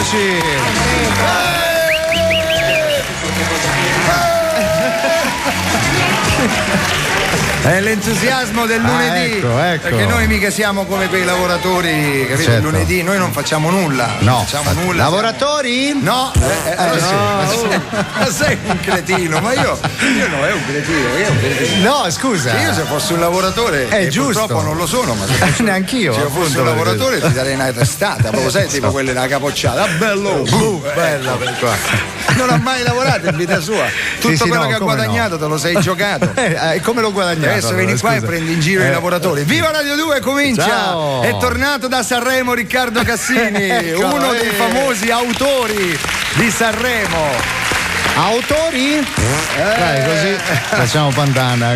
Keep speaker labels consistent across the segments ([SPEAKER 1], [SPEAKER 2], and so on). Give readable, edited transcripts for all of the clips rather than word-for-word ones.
[SPEAKER 1] eccoci.
[SPEAKER 2] È l'entusiasmo del lunedì,
[SPEAKER 1] ecco.
[SPEAKER 2] perché noi mica siamo come quei lavoratori, capito?
[SPEAKER 1] Certo.
[SPEAKER 2] Il lunedì noi non facciamo nulla.
[SPEAKER 1] No,
[SPEAKER 2] non facciamo nulla.
[SPEAKER 1] Lavoratori?
[SPEAKER 2] No, ma sei un cretino, ma io no, è un cretino,
[SPEAKER 1] No, scusa.
[SPEAKER 2] Se io se fossi un lavoratore,
[SPEAKER 1] è giusto.
[SPEAKER 2] Purtroppo non lo sono, ma se
[SPEAKER 1] neanch'io.
[SPEAKER 2] Se io fossi un lavoratore ti darei una testata, proprio sai, tipo quelle della capocciata, bello, bella per qua. Non ha mai lavorato in vita sua. Tutto quello che ha guadagnato te lo sei giocato.
[SPEAKER 1] Come l'ho guadagnato?
[SPEAKER 2] Adesso vieni qua e prendi in giro i lavoratori. Viva Radio 2 comincia!
[SPEAKER 1] Ciao.
[SPEAKER 2] È tornato da Sanremo Riccardo Cassini,
[SPEAKER 1] Eccolo,
[SPEAKER 2] uno dei famosi autori di Sanremo.
[SPEAKER 1] Autori? Dai, così facciamo pandana.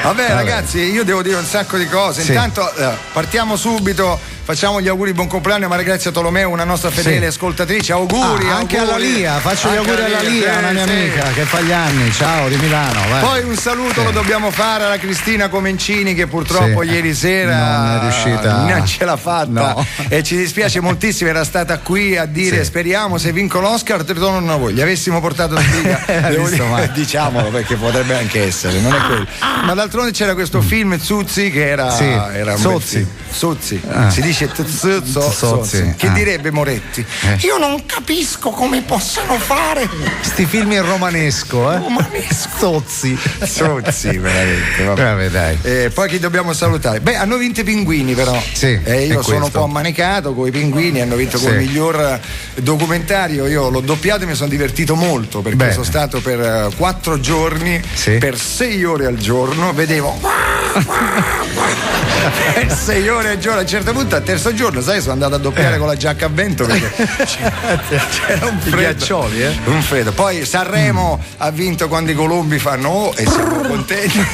[SPEAKER 2] Vabbè ragazzi, io devo dire un sacco di cose.
[SPEAKER 1] Sì.
[SPEAKER 2] Intanto partiamo subito. Facciamo gli auguri, buon compleanno a Maria Grazia Tolomeo, una nostra fedele ascoltatrice. Auguri,
[SPEAKER 1] anche
[SPEAKER 2] auguri.
[SPEAKER 1] alla Lia, faccio gli
[SPEAKER 2] Anche
[SPEAKER 1] auguri alla Lia, una mia amica che fa gli anni. Ciao, di Milano. Vai.
[SPEAKER 2] Poi un saluto lo dobbiamo fare alla Cristina Comencini che purtroppo ieri sera
[SPEAKER 1] non è riuscita.
[SPEAKER 2] Non ce l'ha fatta.
[SPEAKER 1] No.
[SPEAKER 2] E ci dispiace moltissimo, era stata qui a dire speriamo se vincono l'Oscar ti ritornano a voi. Gli avessimo portato una figa. Diciamolo perché potrebbe anche essere, non è quello. Ma d'altronde c'era questo film Zuzzi che era un
[SPEAKER 1] Sozzi.
[SPEAKER 2] Sozzi. Si dice Sozzi. Che direbbe Moretti? Io non capisco come possano fare
[SPEAKER 1] sti film in romanesco, Sozzi,
[SPEAKER 2] veramente.
[SPEAKER 1] Vabbè, dai.
[SPEAKER 2] Poi chi dobbiamo salutare? Beh, hanno vinto i pinguini, però.
[SPEAKER 1] Sì,
[SPEAKER 2] io sono un po' ammanicato con i pinguini, hanno vinto come miglior documentario. Io l'ho doppiato e mi sono divertito molto perché sono stato per 4 giorni, per 6 ore al giorno, vedevo. Per 6 ore al giorno, a un certo punto al terzo giorno, sai, sono andato a doppiare con la giacca a vento perché c'era un freddo.
[SPEAKER 1] Ghiaccioli,
[SPEAKER 2] Un freddo. Poi Sanremo ha vinto quando i colombi fanno e siamo contenti.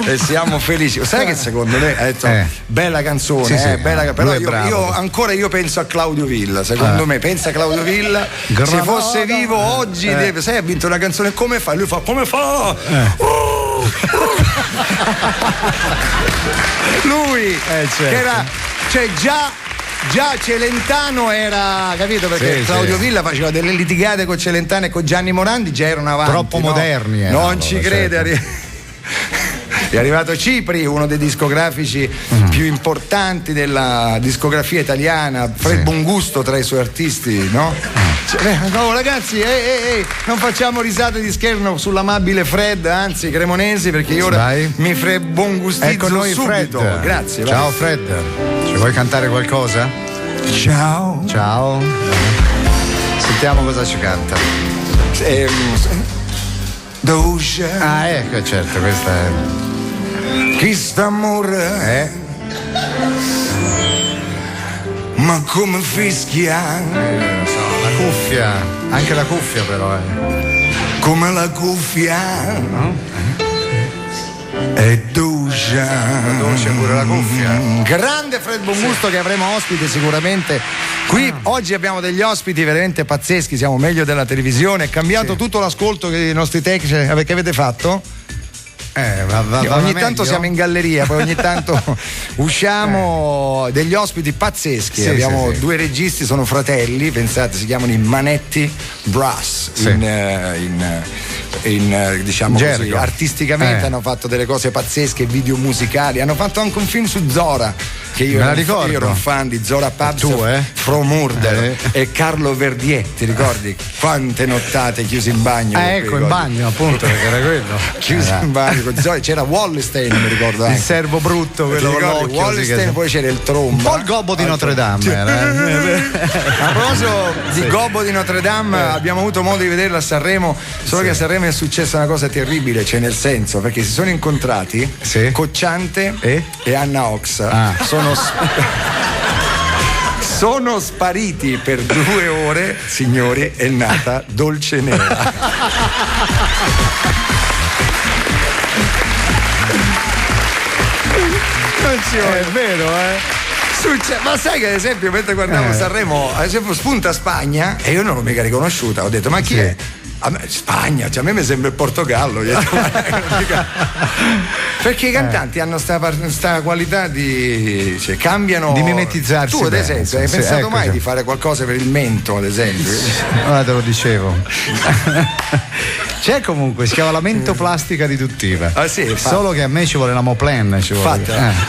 [SPEAKER 2] E siamo felici. Sai che secondo me ha detto bella canzone, bella, però io penso a Claudio Villa. Secondo me pensa a Claudio Villa. Se fosse vivo oggi sai, ha vinto una canzone, come fa? Lui fa come fa? Lui che era, cioè già Celentano era, capito? Perché Claudio Villa faceva delle litigate con Celentano e con Gianni Morandi, già erano avanti.
[SPEAKER 1] Troppo moderni.
[SPEAKER 2] Non ci crede. È arrivato Cipri, uno dei discografici più importanti della discografia italiana, Fred Bongusto tra i suoi artisti, no? No ragazzi, non facciamo risate di scherno sull'amabile Fred, anzi cremonesi, perché io ora mi bongustizzo
[SPEAKER 1] noi
[SPEAKER 2] subito.
[SPEAKER 1] Fred.
[SPEAKER 2] Grazie.
[SPEAKER 1] Ciao Fred, ci vuoi cantare qualcosa?
[SPEAKER 2] Ciao.
[SPEAKER 1] Sentiamo cosa ci canta.
[SPEAKER 2] Doja.
[SPEAKER 1] Ecco, certo, questa è
[SPEAKER 2] Questo amore ma come fischia,
[SPEAKER 1] la cuffia, anche la cuffia però
[SPEAKER 2] come la cuffia è dolce
[SPEAKER 1] pure la cuffia.
[SPEAKER 2] Grande Fred Bongusto che avremo ospite sicuramente qui. Oggi abbiamo degli ospiti veramente pazzeschi, siamo meglio della televisione, è cambiato tutto l'ascolto che i nostri tecnici che avete fatto. Ogni tanto siamo in galleria, poi ogni tanto usciamo degli ospiti pazzeschi. Abbiamo 2 registi, sono fratelli, pensate, si chiamano i Manetti Brass. Diciamo così, artisticamente hanno fatto delle cose pazzesche, video musicali, hanno fatto anche un film su Zora che io ero un fan di Zora Pabs From Murder e Carlo Verdietti, ricordi quante nottate chiusi in bagno?
[SPEAKER 1] Ecco, in bagno appunto, perché era quello
[SPEAKER 2] chiusi in bagno con Zora. C'era Wallenstein, mi ricordo anche.
[SPEAKER 1] Il servo brutto, quello con l'occhio,
[SPEAKER 2] Wallenstein, poi c'era il tromba,
[SPEAKER 1] un po' il gobbo di Notre Dame
[SPEAKER 2] A proposito di gobbo di Notre Dame, abbiamo avuto modo di vederlo a Sanremo, solo che a Sanremo è successa una cosa terribile, cioè nel senso, perché si sono incontrati Cocciante e Anna Ox. Sono spariti per 2 ore, signori, è nata Dolce Nera. Non ci vuole.
[SPEAKER 1] È vero,
[SPEAKER 2] Ma sai che ad esempio mentre guardavo Sanremo, ad esempio spunta Spagna e io non l'ho mica riconosciuta, ho detto ma chi è? A me, Spagna, cioè a me mi sembra il Portogallo. Perché i cantanti hanno sta qualità di cambiano,
[SPEAKER 1] di mimetizzarsi.
[SPEAKER 2] Tu ad esempio hai pensato
[SPEAKER 1] ecco,
[SPEAKER 2] mai di fare qualcosa per il mento, ad esempio?
[SPEAKER 1] Ora te lo dicevo. C'è comunque, si chiama la mentoplastica riduttiva.
[SPEAKER 2] Sì,
[SPEAKER 1] solo che a me ci vuole l'amoplen.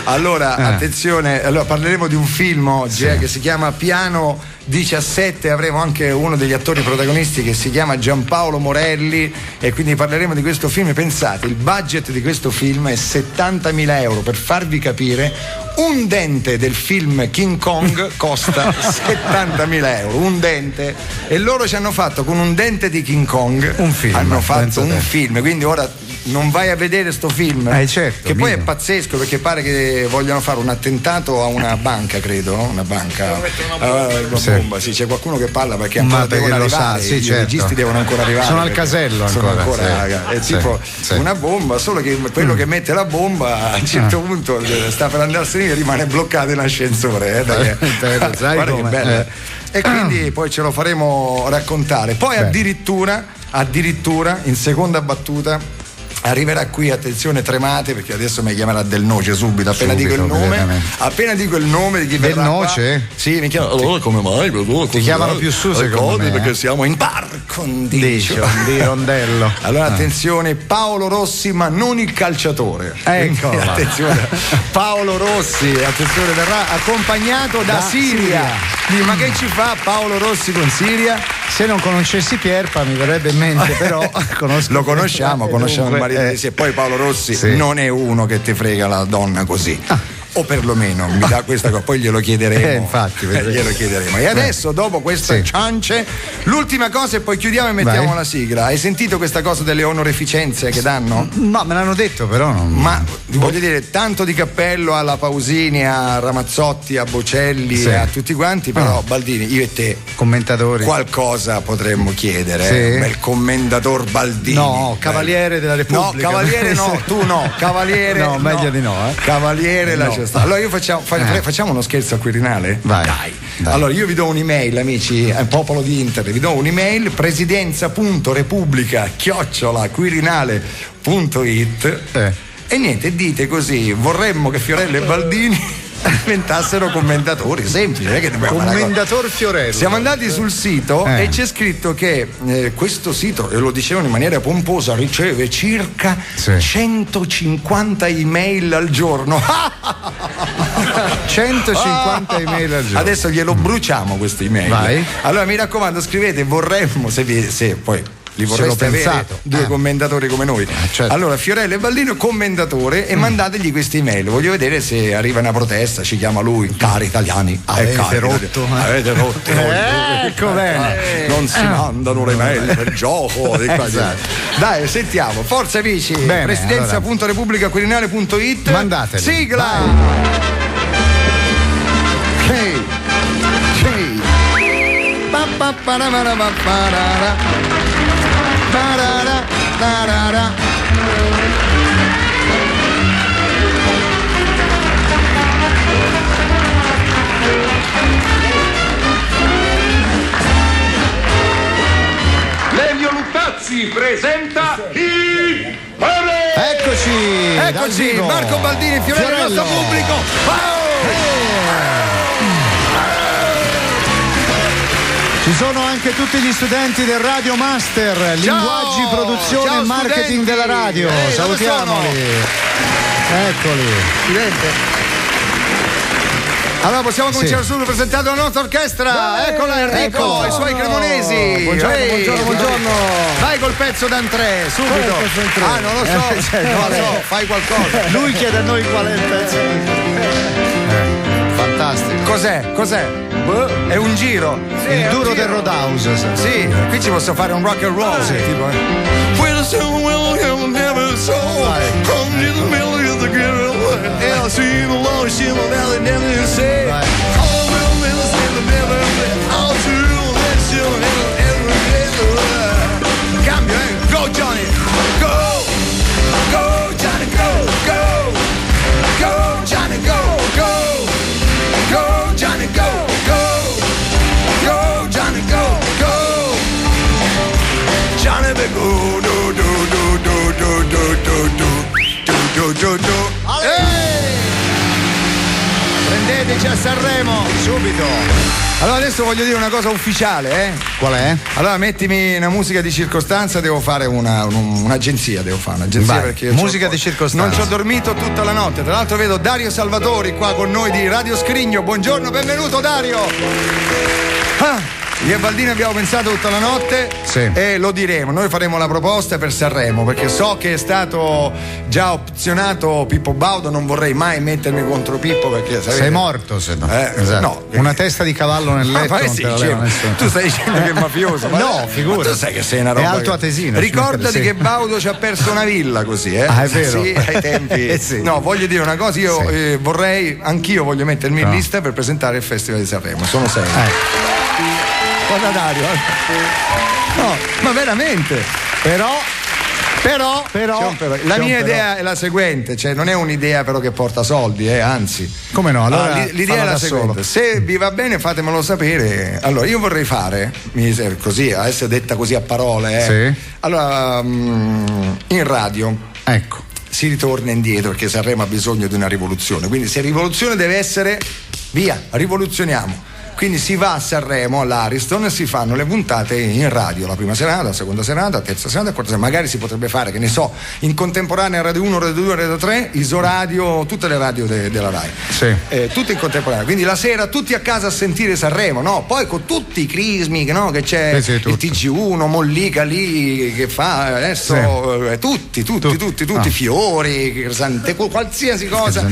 [SPEAKER 2] Allora, attenzione, allora parleremo di un film oggi che si chiama Piano 17, avremo anche uno degli attori protagonisti che si chiama Giampaolo Morelli e quindi parleremo di questo film. Pensate, il budget di questo film è 70.000 euro. Per farvi capire, un dente del film King Kong costa 70.000 euro, un dente, e loro ci hanno fatto con un dente di King Kong
[SPEAKER 1] un film,
[SPEAKER 2] hanno fatto un film, quindi ora non vai a vedere sto film,
[SPEAKER 1] certo,
[SPEAKER 2] che poi è pazzesco, perché pare che vogliano fare un attentato a una banca, credo, una banca, bomba, sì, c'è qualcuno che parla perché ancora devono arrivare, i registi devono ancora arrivare,
[SPEAKER 1] sono al casello ancora,
[SPEAKER 2] è tipo una bomba, solo che quello che mette la bomba a un certo punto sta per andarsene e rimane bloccato in ascensore, guarda che bello. E quindi poi ce lo faremo raccontare. Poi addirittura in seconda battuta arriverà qui, attenzione, tremate, perché adesso mi chiamerà Del Noce subito, appena dico il nome di chi verrà.
[SPEAKER 1] Del Noce?
[SPEAKER 2] Qua, sì, mi chiamano. Allora come mai?
[SPEAKER 1] Ti chiamano più su, secondo me,
[SPEAKER 2] perché siamo in par condition
[SPEAKER 1] di Rondello.
[SPEAKER 2] Allora attenzione, Paolo Rossi, ma non il calciatore.
[SPEAKER 1] Ecco.
[SPEAKER 2] Attenzione, Paolo Rossi, attenzione, verrà accompagnato da Siria. Ma che ci fa Paolo Rossi con Siria?
[SPEAKER 1] Se non conoscessi Pierpa mi verrebbe in mente, però
[SPEAKER 2] lo conosciamo il marito di Siria. E poi Paolo Rossi non è uno che ti frega la donna così. O perlomeno mi dà questa cosa, poi glielo chiederemo.
[SPEAKER 1] Infatti,
[SPEAKER 2] glielo chiederemo. E adesso, dopo queste ciance, l'ultima cosa e poi chiudiamo e mettiamo la sigla. Hai sentito questa cosa delle onoreficenze che danno?
[SPEAKER 1] No, me l'hanno detto, però non.
[SPEAKER 2] Ma voglio dire, tanto di cappello alla Pausini, a Ramazzotti, a Bocelli, a tutti quanti, però Baldini, io e te,
[SPEAKER 1] commentatori,
[SPEAKER 2] qualcosa potremmo chiedere. Un bel commendator Baldini.
[SPEAKER 1] No, Cavaliere della Repubblica.
[SPEAKER 2] No, Cavaliere no, tu no, Cavaliere.
[SPEAKER 1] No, meglio di no.
[SPEAKER 2] Cavaliere lascia. Allora io facciamo uno scherzo al Quirinale?
[SPEAKER 1] Vai.
[SPEAKER 2] Dai. Allora io vi do un'email, amici, popolo di internet, vi do un'email, presidenza.repubblica@quirinale.it e niente, dite così: vorremmo che Fiorello e Baldini diventassero commentatori, semplice, non è che dobbiamo
[SPEAKER 1] commendator Fiorello.
[SPEAKER 2] Siamo andati sul sito e c'è scritto che questo sito, e lo dicevano in maniera pomposa, riceve circa 150 email al giorno.
[SPEAKER 1] 150 email al giorno.
[SPEAKER 2] Adesso glielo bruciamo queste email.
[SPEAKER 1] Vai.
[SPEAKER 2] Allora mi raccomando, scrivete vorremmo, se poi li vorreste avere due commentatori come noi.
[SPEAKER 1] Certo.
[SPEAKER 2] Allora Fiorello e Baldino commendatore e mandategli queste email. Voglio vedere se arriva una protesta, ci chiama lui, cari italiani, avete rotto.
[SPEAKER 1] Ecco bene.
[SPEAKER 2] Non si mandano le mail per gioco. Dai, sentiamo, forza amici. Presidenza.repubblicaquirinale.it.
[SPEAKER 1] Mandateli.
[SPEAKER 2] Sigla.
[SPEAKER 3] Lelio Luttazzi presenta i
[SPEAKER 2] Eccoci, Marco Baldini, Fiorello, il nostro pubblico.
[SPEAKER 1] Ci sono anche tutti gli studenti del Radio Master, linguaggi, produzione e marketing della radio. Salutiamoli. Eccoli.
[SPEAKER 2] Studente. Allora possiamo cominciare subito presentando la nostra orchestra. Eccola Enrico, i suoi cremonesi.
[SPEAKER 1] Buongiorno.
[SPEAKER 2] Vai col pezzo d'André, subito. Non lo so, fai qualcosa.
[SPEAKER 1] Lui chiede a noi qual è il pezzo. Fantastico.
[SPEAKER 2] Cos'è? È un giro.
[SPEAKER 1] Il duro del Roadhouse.
[SPEAKER 2] Sì, qui ci posso fare un rock and roll. Tipo. Cambio, go Johnny, go Johnny, go Johnny, go Johnny, go Johnny, go Johnny, go do Prendeteci a Sanremo subito. Allora adesso voglio dire una cosa ufficiale,
[SPEAKER 1] Qual è?
[SPEAKER 2] Allora mettimi una musica di circostanza, devo fare un'agenzia,
[SPEAKER 1] Vai,
[SPEAKER 2] perché
[SPEAKER 1] musica di circostanza.
[SPEAKER 2] non ci ho dormito tutta la notte. Tra l'altro vedo Dario Salvatori qua con noi di Radio Scrigno. Buongiorno, benvenuto Dario. Io e Baldini abbiamo pensato tutta la notte e lo diremo, noi faremo la proposta per Sanremo, perché so che è stato già opzionato Pippo Baudo, non vorrei mai mettermi contro Pippo perché
[SPEAKER 1] sei morto se no. Esatto.
[SPEAKER 2] No,
[SPEAKER 1] una testa di cavallo nel letto.
[SPEAKER 2] Tu stai dicendo che è mafioso,
[SPEAKER 1] no, figura.
[SPEAKER 2] Tu sai che sei una roba.
[SPEAKER 1] È Alto Atesino.
[SPEAKER 2] Ricordati che Baudo ci ha perso una villa così,
[SPEAKER 1] Ah, è vero.
[SPEAKER 2] Sì, ai tempi.
[SPEAKER 1] Sì.
[SPEAKER 2] No, voglio dire una cosa, io anch'io voglio mettermi in lista per presentare il Festival di Sanremo. Sono sei. Guarda Dario. No, ma veramente. Però la mia idea è la seguente, cioè non è un'idea però che porta soldi, anzi.
[SPEAKER 1] Come no? Allora
[SPEAKER 2] l'idea è la seguente. Se vi va bene fatemelo sapere. Allora io vorrei fare, così, a essere detta così a parole, allora in radio.
[SPEAKER 1] Ecco.
[SPEAKER 2] Si ritorna indietro perché Sanremo ha bisogno di una rivoluzione, quindi se rivoluzione deve essere, via, rivoluzioniamo. Quindi si va a Sanremo, all'Ariston, e si fanno le puntate in radio, la prima serata, la seconda serata, la terza serata, la quarta serata. Magari si potrebbe fare, che ne so, in contemporanea Radio 1, Radio 2, Radio 3, Isoradio, tutte le radio della Rai.
[SPEAKER 1] Sì.
[SPEAKER 2] Tutte in contemporanea. Quindi la sera tutti a casa a sentire Sanremo, no? Poi con tutti i crismi, no? Che c'è il TG1, Mollica lì che fa adesso tutti, fiori, qualsiasi cosa.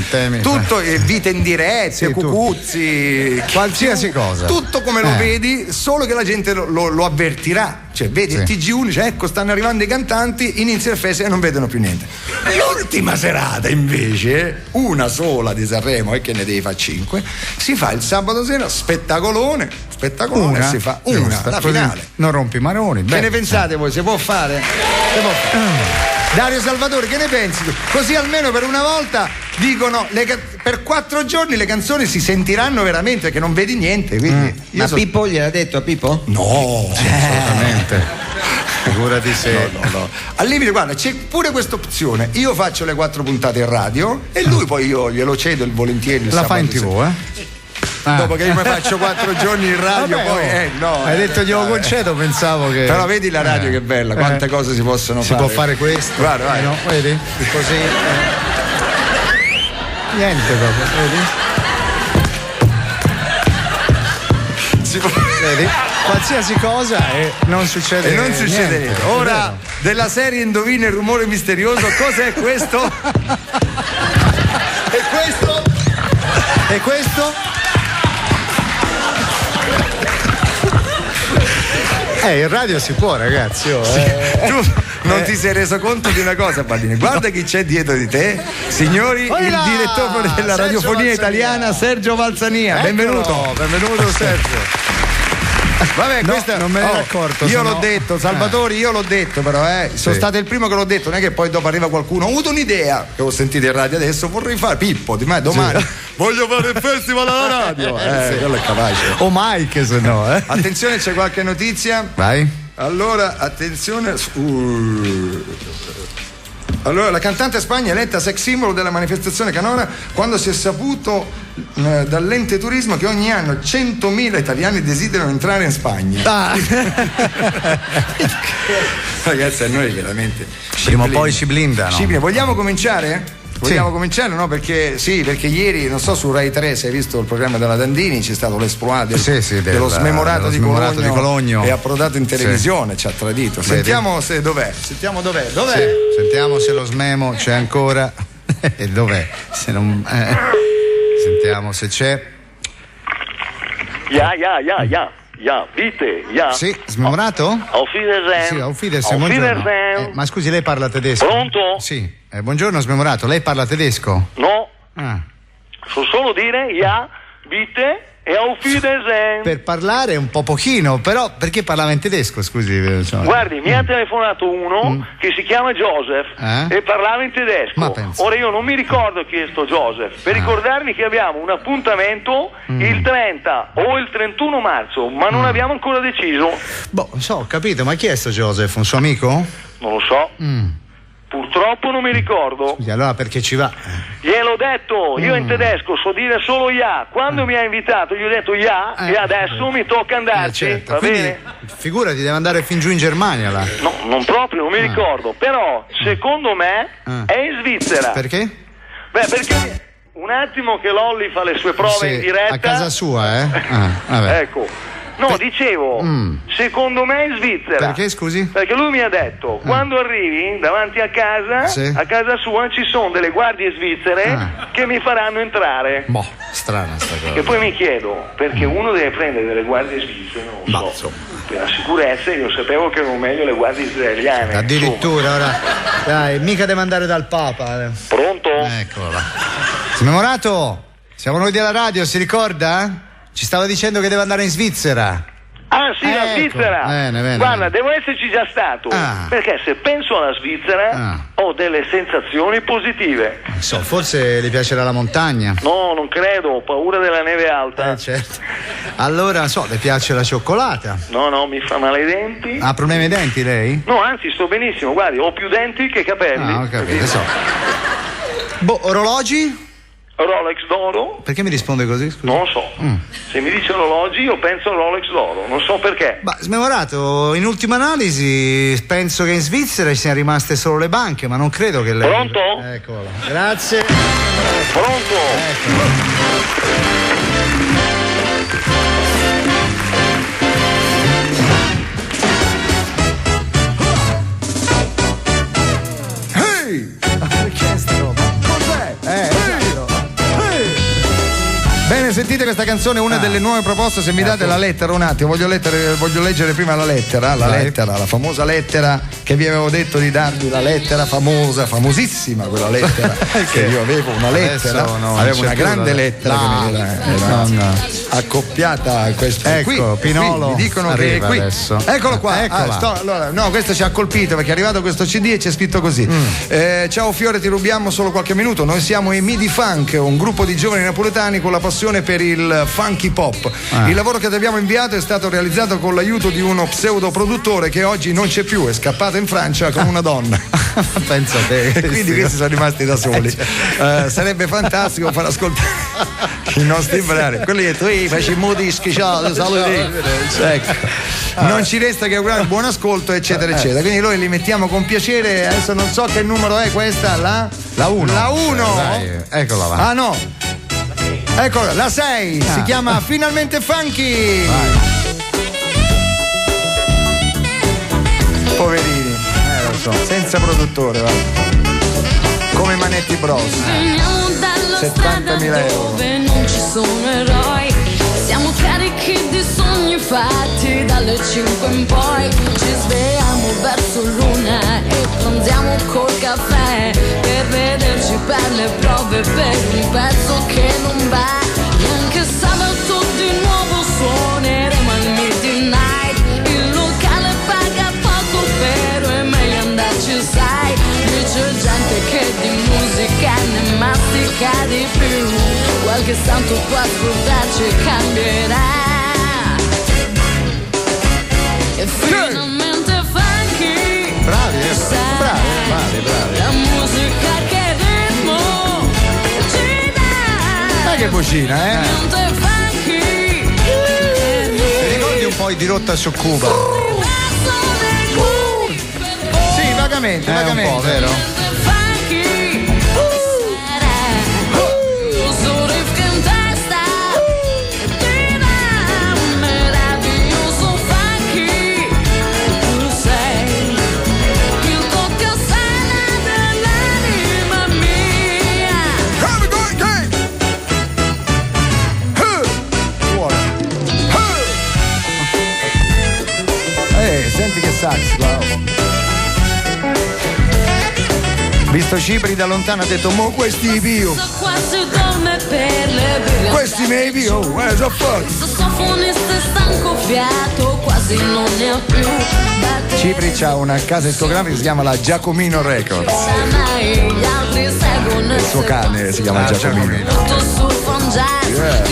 [SPEAKER 2] Tutto, vita in diretta, Cucuzzi,
[SPEAKER 1] qualsiasi cosa.
[SPEAKER 2] Tutto come lo vedi, solo che la gente lo avvertirà. Cioè, vedi il TG1, dice ecco stanno arrivando i cantanti, inizia il festival e non vedono più niente. L'ultima serata invece, una sola di Sanremo, e che ne devi fare 5, si fa il sabato sera, spettacolone, si fa la finale.
[SPEAKER 1] Non rompi maroni.
[SPEAKER 2] Che ne pensate voi? Si può fare? Dario Salvatori, che ne pensi tu? Così almeno per una volta dicono per 4 giorni le canzoni si sentiranno veramente, perché non vedi niente. Quindi
[SPEAKER 4] Pippo gliel'ha detto a Pippo?
[SPEAKER 2] No,
[SPEAKER 1] assolutamente. Figurati se.
[SPEAKER 2] No. Al limite, guarda, c'è pure questa opzione. Io faccio le 4 puntate in radio e lui poi io glielo cedo il volentieri.
[SPEAKER 1] La fa in TV,
[SPEAKER 2] Dopo che io mi faccio 4 giorni in radio,
[SPEAKER 1] Hai detto glielo concedo, pensavo che.
[SPEAKER 2] Però vedi la radio che bella, quante cose si possono fare.
[SPEAKER 1] Si può fare questo.
[SPEAKER 2] Guarda, vai.
[SPEAKER 1] No, vedi? Così. Niente proprio, vedi? Vedi? Qualsiasi cosa e non succede niente.
[SPEAKER 2] Ora, della serie Indovina il rumore misterioso, cos'è questo? E questo?
[SPEAKER 1] E questo? In radio si può, ragazzi.
[SPEAKER 2] Tu non ti sei reso conto di una cosa, Baldini? Guarda chi c'è dietro di te, signori, il direttore della radiofonia italiana, Sergio Valsania. Benvenuto.
[SPEAKER 1] Benvenuto Sergio.
[SPEAKER 2] Vabbè, questa
[SPEAKER 1] non me ne ero accorto.
[SPEAKER 2] Io l'ho detto, Salvatori, io l'ho detto, però sono stato il primo che l'ho detto, non è che poi dopo arriva qualcuno. Ho avuto un'idea che ho sentito in radio adesso, vorrei fare Pippo, domani voglio fare il festival alla radio. Quello è capace.
[SPEAKER 1] O Mike, se no,
[SPEAKER 2] Attenzione, c'è qualche notizia?
[SPEAKER 1] Vai.
[SPEAKER 2] Allora, attenzione. Allora, la cantante Spagna è eletta sex symbol della manifestazione canora quando si è saputo dall'ente turismo che ogni anno 100.000 italiani desiderano entrare in Spagna. Ragazzi, a noi veramente
[SPEAKER 1] prima o poi ci blindano.
[SPEAKER 2] Vogliamo cominciare? Vogliamo cominciare, no? Perché ieri, non so, su Rai 3 se hai visto il programma della Dandini, c'è stato l'esploit dello smemorato di Cologno e approdato in televisione, ci ha tradito. Sentiamo se dov'è. Sentiamo dov'è.
[SPEAKER 1] Sentiamo se lo smemo c'è ancora. E dov'è? Se non. Sentiamo se c'è.
[SPEAKER 5] Ja, bitte, ja.
[SPEAKER 1] Sì, smemorato?
[SPEAKER 5] Auf Wiedersehen.
[SPEAKER 1] Sì, auf Wiedersehen, buongiorno. Ma scusi, lei parla tedesco?
[SPEAKER 5] Pronto?
[SPEAKER 1] Sì. Buongiorno, smemorato, lei parla tedesco?
[SPEAKER 5] No. So solo dire ja, bitte e auf Wiedersehen.
[SPEAKER 1] Per parlare un po' pochino, però perché parlava in tedesco, scusi?
[SPEAKER 5] Guardi, mi ha telefonato uno che si chiama Joseph e parlava in tedesco. Ora io non mi ricordo chi è sto Joseph, per ricordarvi che abbiamo un appuntamento il 30 o il 31 marzo, ma non abbiamo ancora deciso.
[SPEAKER 1] Ho capito, ma chi è sto Joseph? Un suo amico?
[SPEAKER 5] Non lo so. Purtroppo non mi ricordo.
[SPEAKER 1] Scusi, allora perché ci va?
[SPEAKER 5] Gliel'ho detto, io in tedesco so dire solo ja. Quando mi ha invitato gli ho detto ja e adesso mi tocca andarci.
[SPEAKER 1] Certo.
[SPEAKER 5] Va
[SPEAKER 1] Quindi,
[SPEAKER 5] bene?
[SPEAKER 1] figurati, deve andare fin giù in Germania là.
[SPEAKER 5] No, non proprio, non mi ricordo. Però, secondo me, è in Svizzera.
[SPEAKER 1] Perché?
[SPEAKER 5] Beh, perché un attimo che Lolli fa le sue prove in diretta.
[SPEAKER 1] A casa sua, vabbè.
[SPEAKER 5] Ecco. No, dicevo, secondo me in Svizzera.
[SPEAKER 1] Perché, scusi?
[SPEAKER 5] Perché lui mi ha detto, quando arrivi davanti a casa sua ci sono delle guardie svizzere che mi faranno entrare.
[SPEAKER 1] Boh, strana sta cosa.
[SPEAKER 5] E poi mi chiedo, perché uno deve prendere delle guardie svizzere, non lo so. Per la sicurezza io sapevo che erano meglio le guardie israeliane.
[SPEAKER 1] Addirittura, ora. Dai, mica deve andare dal Papa.
[SPEAKER 5] Pronto?
[SPEAKER 1] Eccolo là. Smemorato, siamo noi della radio, si ricorda? Ci stava dicendo che deve andare in Svizzera.
[SPEAKER 5] Ah sì, la Svizzera.
[SPEAKER 1] Bene.
[SPEAKER 5] Guarda, devo esserci già stato. Perché se penso alla Svizzera ho delle sensazioni positive.
[SPEAKER 1] Non so, forse le piacerà la montagna.
[SPEAKER 5] No, non credo, ho paura della neve alta.
[SPEAKER 1] Certo. Allora, non so, le piace la cioccolata?
[SPEAKER 5] No, mi fa male i denti.
[SPEAKER 1] Ha problemi ai denti lei?
[SPEAKER 5] No, anzi, sto benissimo, guardi, ho più denti che capelli.
[SPEAKER 1] Ho capito, so. Orologi?
[SPEAKER 5] Rolex d'oro?
[SPEAKER 1] Perché mi risponde così? Scusa?
[SPEAKER 5] Non lo so. Se mi dice orologi io penso a Rolex d'oro, non so perché.
[SPEAKER 1] Ma Smemorato, in ultima analisi penso che in Svizzera ci siano rimaste solo le banche, ma non credo che lei...
[SPEAKER 5] Pronto?
[SPEAKER 1] Eccola. Grazie.
[SPEAKER 5] Pronto?
[SPEAKER 2] Bene, sentite questa canzone, una delle nuove proposte. Se mi date la lettera un attimo, voglio leggere prima la lettera, la famosa lettera che vi avevo detto di darvi, la lettera famosa, famosissima quella lettera. Che io avevo una lettera, avevo una grande lettera che mi era accoppiata a questo.
[SPEAKER 1] Ecco,
[SPEAKER 2] qui,
[SPEAKER 1] Pinolo
[SPEAKER 2] mi dicono che è qui.
[SPEAKER 1] Adesso.
[SPEAKER 2] Eccolo qua. Allora, no, questo ci ha colpito perché è arrivato questo CD e c'è scritto così. Ciao Fiore, ti rubiamo solo qualche minuto. Noi siamo i Midi Funk, un gruppo di giovani napoletani con la passione per il funky pop. Il lavoro che ti abbiamo inviato è stato realizzato con l'aiuto di uno pseudo produttore che oggi non c'è più, è scappato in Francia con una donna.
[SPEAKER 1] Penso a te.
[SPEAKER 2] E quindi questi sono rimasti da soli. Sarebbe fantastico far ascoltare i nostri brani. Quelli che tu facciamo dischi, ciao, saluti. Ecco. Non ci resta che augurare buon ascolto, eccetera, eccetera. Quindi noi li mettiamo con piacere. Adesso non so che numero è questa, la 1. La 1.
[SPEAKER 1] Eccola là.
[SPEAKER 2] Ah no. Eccola, la 6 si chiama Finalmente Funky. Vai. Poverini, lo so, senza produttore, va. Come Manetti Bros. 70.000 euro.
[SPEAKER 6] Dove non ci sono eroi, siamo carichi di sogni fatti dalle 5 in poi. Ci svegliamo verso l'una e pranziamo col caffè per vederci per le prove per un pezzo che non va. Neanche sabato di nuovo suoneremo al midnight. Il locale paga poco però è meglio andarci, sai. Qui c'è gente che di musica ne mastica di più. Qualche santo può ascoltarci e cambierà. E finalmente funky.
[SPEAKER 2] Bravi.
[SPEAKER 6] La musica che ritmo ci dà.
[SPEAKER 2] Che vocina,
[SPEAKER 6] Funky.
[SPEAKER 1] Ti ricordi un po' di Rotta su Cuba?
[SPEAKER 2] Sì, vagamente.
[SPEAKER 1] Un po', vero?
[SPEAKER 2] Senti che sax, wow. Visto Cipri da lontano ha detto mo questi bio. Questi miei bio, so fuck.
[SPEAKER 6] Sassofonista stanco fiato, quasi non ne ha più.
[SPEAKER 2] Cipri c'ha una casa discografica che si chiama la Giacomino Records. Il suo cane si chiama Giacomino.
[SPEAKER 6] Yeah.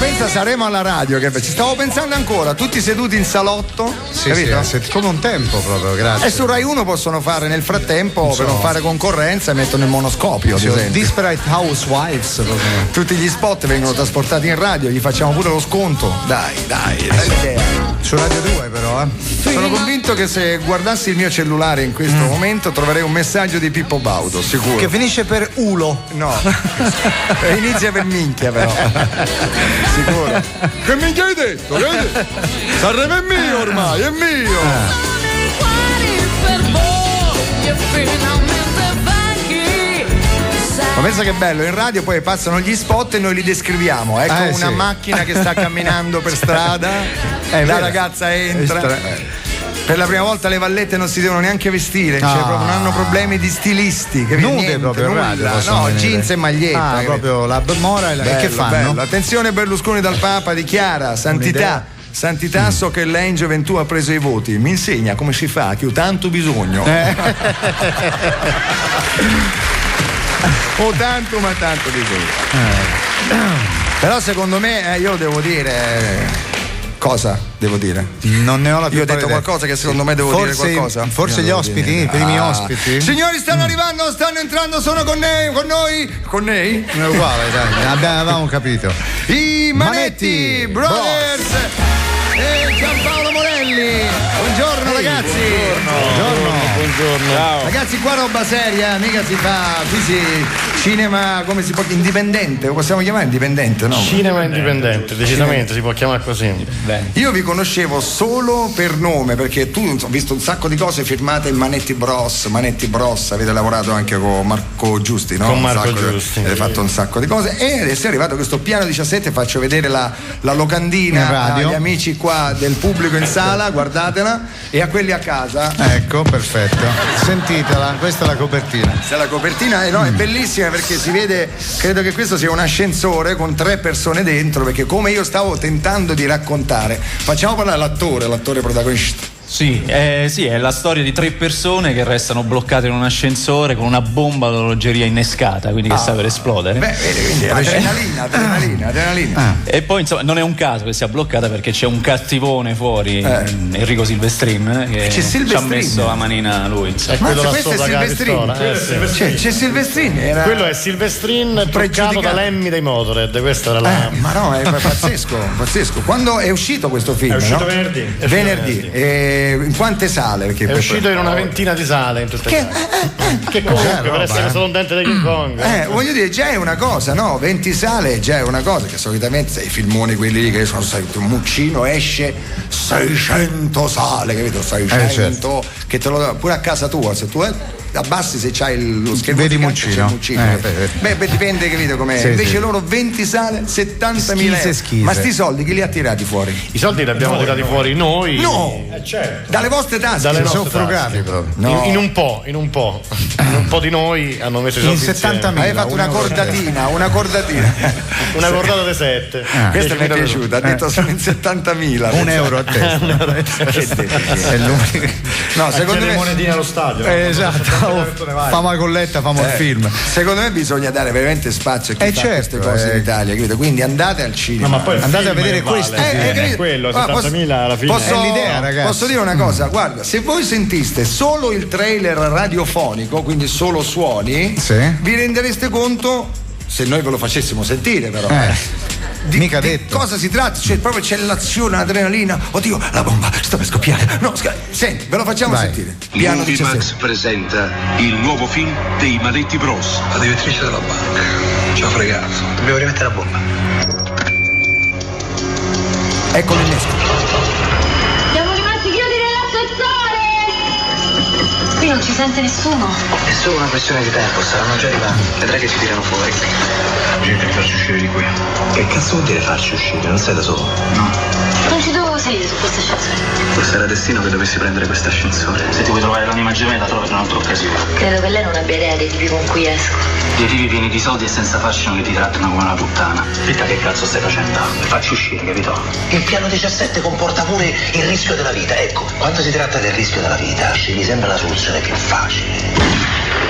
[SPEAKER 2] pensa, saremo alla radio, che ci stavo pensando ancora, tutti seduti in salotto, capito?
[SPEAKER 1] Sì, come un tempo proprio, grazie.
[SPEAKER 2] E su Rai 1 possono fare nel frattempo, per non fare concorrenza, mettono il monoscopio, ad esempio.
[SPEAKER 1] Disparate Housewives.
[SPEAKER 2] Tutti gli spot vengono trasportati in radio, gli facciamo pure lo sconto. Dai.
[SPEAKER 1] Su Radio 2 però,
[SPEAKER 2] Sono convinto che se guardassi il mio cellulare in questo momento troverei un messaggio di Pippo Baudo, sicuro.
[SPEAKER 1] Che finisce per Ulo.
[SPEAKER 2] No. Inizia per minchia però. Sicuro. Che minchia hai detto? Sanremo è mio ormai, è mio. Ma pensa che bello, in radio poi passano gli spot e noi li descriviamo. Ecco una macchina che sta camminando per strada, la ragazza entra. Per la prima volta le vallette non si devono neanche vestire, cioè proprio non hanno problemi di stilisti. Che
[SPEAKER 1] nude
[SPEAKER 2] niente,
[SPEAKER 1] proprio in radio.
[SPEAKER 2] No, jeans e maglietta.
[SPEAKER 1] Proprio la mora e che fanno?
[SPEAKER 2] Bello. Attenzione, Berlusconi dal Papa dichiara: Santità, so che lei in gioventù ha preso i voti, mi insegna come si fa, che ho tanto bisogno. Ho tanto bisogno. Però secondo me io devo dire. Cosa devo dire?
[SPEAKER 1] Non ne ho la più
[SPEAKER 2] Io ho detto qualcosa che secondo me devo dire qualcosa.
[SPEAKER 1] Forse gli ospiti, i primi ospiti.
[SPEAKER 2] Signori, stanno arrivando, stanno entrando, sono con noi. Con noi?
[SPEAKER 1] È uguale, dai, avevamo capito.
[SPEAKER 2] I Manetti Brothers e Giampaolo Morelli. Buongiorno ragazzi.
[SPEAKER 1] Buongiorno.
[SPEAKER 2] Ciao. Ragazzi, qua roba seria, mica si fa, qui si cinema, come si può, indipendente, lo possiamo chiamare indipendente, no?
[SPEAKER 7] Cinema indipendente, decisamente si può chiamare così. Bene.
[SPEAKER 2] Io vi conoscevo solo per nome, perché tu ho visto un sacco di cose firmate in Manetti Bros, avete lavorato anche con Marco Giusti, no?
[SPEAKER 7] Con Marco Giusti.
[SPEAKER 2] Avete fatto un sacco di cose e adesso è arrivato questo piano 17, faccio vedere la locandina agli amici qua del pubblico in sala, guardatela, e a quelli a casa.
[SPEAKER 1] Ecco, perfetto. Sentitela, questa è la copertina.
[SPEAKER 2] Questa è la copertina, è bellissima perché si vede, credo che questo sia un ascensore con 3 persone dentro, perché come io stavo tentando di raccontare, facciamo parlare l'attore protagonista.
[SPEAKER 8] Sì, è la storia di 3 persone che restano bloccate in un ascensore con una bomba d'orologeria innescata, quindi che sta per esplodere.
[SPEAKER 2] Quindi adrenalina.
[SPEAKER 8] E poi insomma non è un caso che sia bloccata, perché c'è un cattivone fuori, Enrico Silvestrin, che ci ha messo la manina lui.
[SPEAKER 2] Ma questo è Silvestrin. C'è Silvestrin.
[SPEAKER 7] Quello è Silvestrin truccato da Lemmy dei Motorhead. Questa era la.
[SPEAKER 2] Ma no, è pazzesco. Quando è uscito questo film?
[SPEAKER 7] È uscito
[SPEAKER 2] venerdì. In quante sale? Perché
[SPEAKER 7] è uscito in una ventina di sale in tutte che comunque per essere solo un dente di King Kong.
[SPEAKER 2] Voglio dire, già è una cosa, no? 20 sale già è una cosa, che solitamente sai, i filmoni quelli lì che sono un Muccino esce 600 sale, capito? 600 certo. Che te lo dà pure a casa tua, se tu abbassi, se c'hai lo schermo
[SPEAKER 1] vedi Muccino.
[SPEAKER 2] Dipende, capito com'è. Invece loro 20 sale, 70.000 euro. Ma sti soldi chi li ha tirati fuori?
[SPEAKER 7] I soldi li abbiamo tirati fuori noi.
[SPEAKER 2] No!
[SPEAKER 7] Certo.
[SPEAKER 2] Dalle vostre tasche.
[SPEAKER 7] Sono frugati proprio. No. In un po'. In un po' di noi hanno messo i soldi
[SPEAKER 2] in 70.000. Hai fatto una cordatina. Una cordata
[SPEAKER 7] di 7.
[SPEAKER 2] Questa mi è piaciuta. Ha detto sono in 70.000.
[SPEAKER 1] €1 a testa.
[SPEAKER 2] È l'unico. No, secondo me.
[SPEAKER 7] monetine allo stadio.
[SPEAKER 1] Esatto. Famo la colletta, famo il film.
[SPEAKER 2] Secondo me bisogna dare veramente spazio a chi fa queste cose in Italia, capito? Quindi andate al cinema.
[SPEAKER 7] No, ma poi
[SPEAKER 1] andate a vedere questo.
[SPEAKER 7] Quello 70.000 alla fine.
[SPEAKER 2] È l'idea, ragazzi. Posso dire una cosa? Guarda, se voi sentiste solo il trailer radiofonico, quindi solo suoni, vi rendereste conto, se noi ve lo facessimo sentire però. Di cosa si tratta? Cioè proprio c'è l'azione, l'adrenalina. Oddio, la bomba sta per scoppiare. No, senti, ve lo facciamo sentire. Piano 17.
[SPEAKER 9] Max presenta il nuovo film dei Manetti Bros.
[SPEAKER 10] La direttrice della banca ci ha fregato. Dobbiamo rimettere la bomba.
[SPEAKER 2] Ecco l'innesco.
[SPEAKER 11] Siamo rimasti chiusi nell'ascensore! Qui non ci sente nessuno.
[SPEAKER 10] È solo una questione di tempo, saranno già arrivati. Vedrai che ci tirano fuori. Gente, mi farci uscire di qui. Che cazzo vuol dire farci uscire? Non sei da solo?
[SPEAKER 11] No. Non ci dovevo salire su questo ascensore.
[SPEAKER 10] Forse era destino che dovessi prendere questo ascensore.
[SPEAKER 9] Se ti vuoi trovare l'anima gemella, trovi in un'altra occasione.
[SPEAKER 11] Credo che lei non abbia idea dei tipi con cui esco.
[SPEAKER 9] Dei tipi pieni di soldi e senza fascino che ti trattano come una puttana. Fitta, che cazzo stai facendo? Mi faccio uscire, capito?
[SPEAKER 10] Il piano 17 comporta pure il rischio della vita. Ecco, quando si tratta del rischio della vita, scegli sempre la soluzione più facile.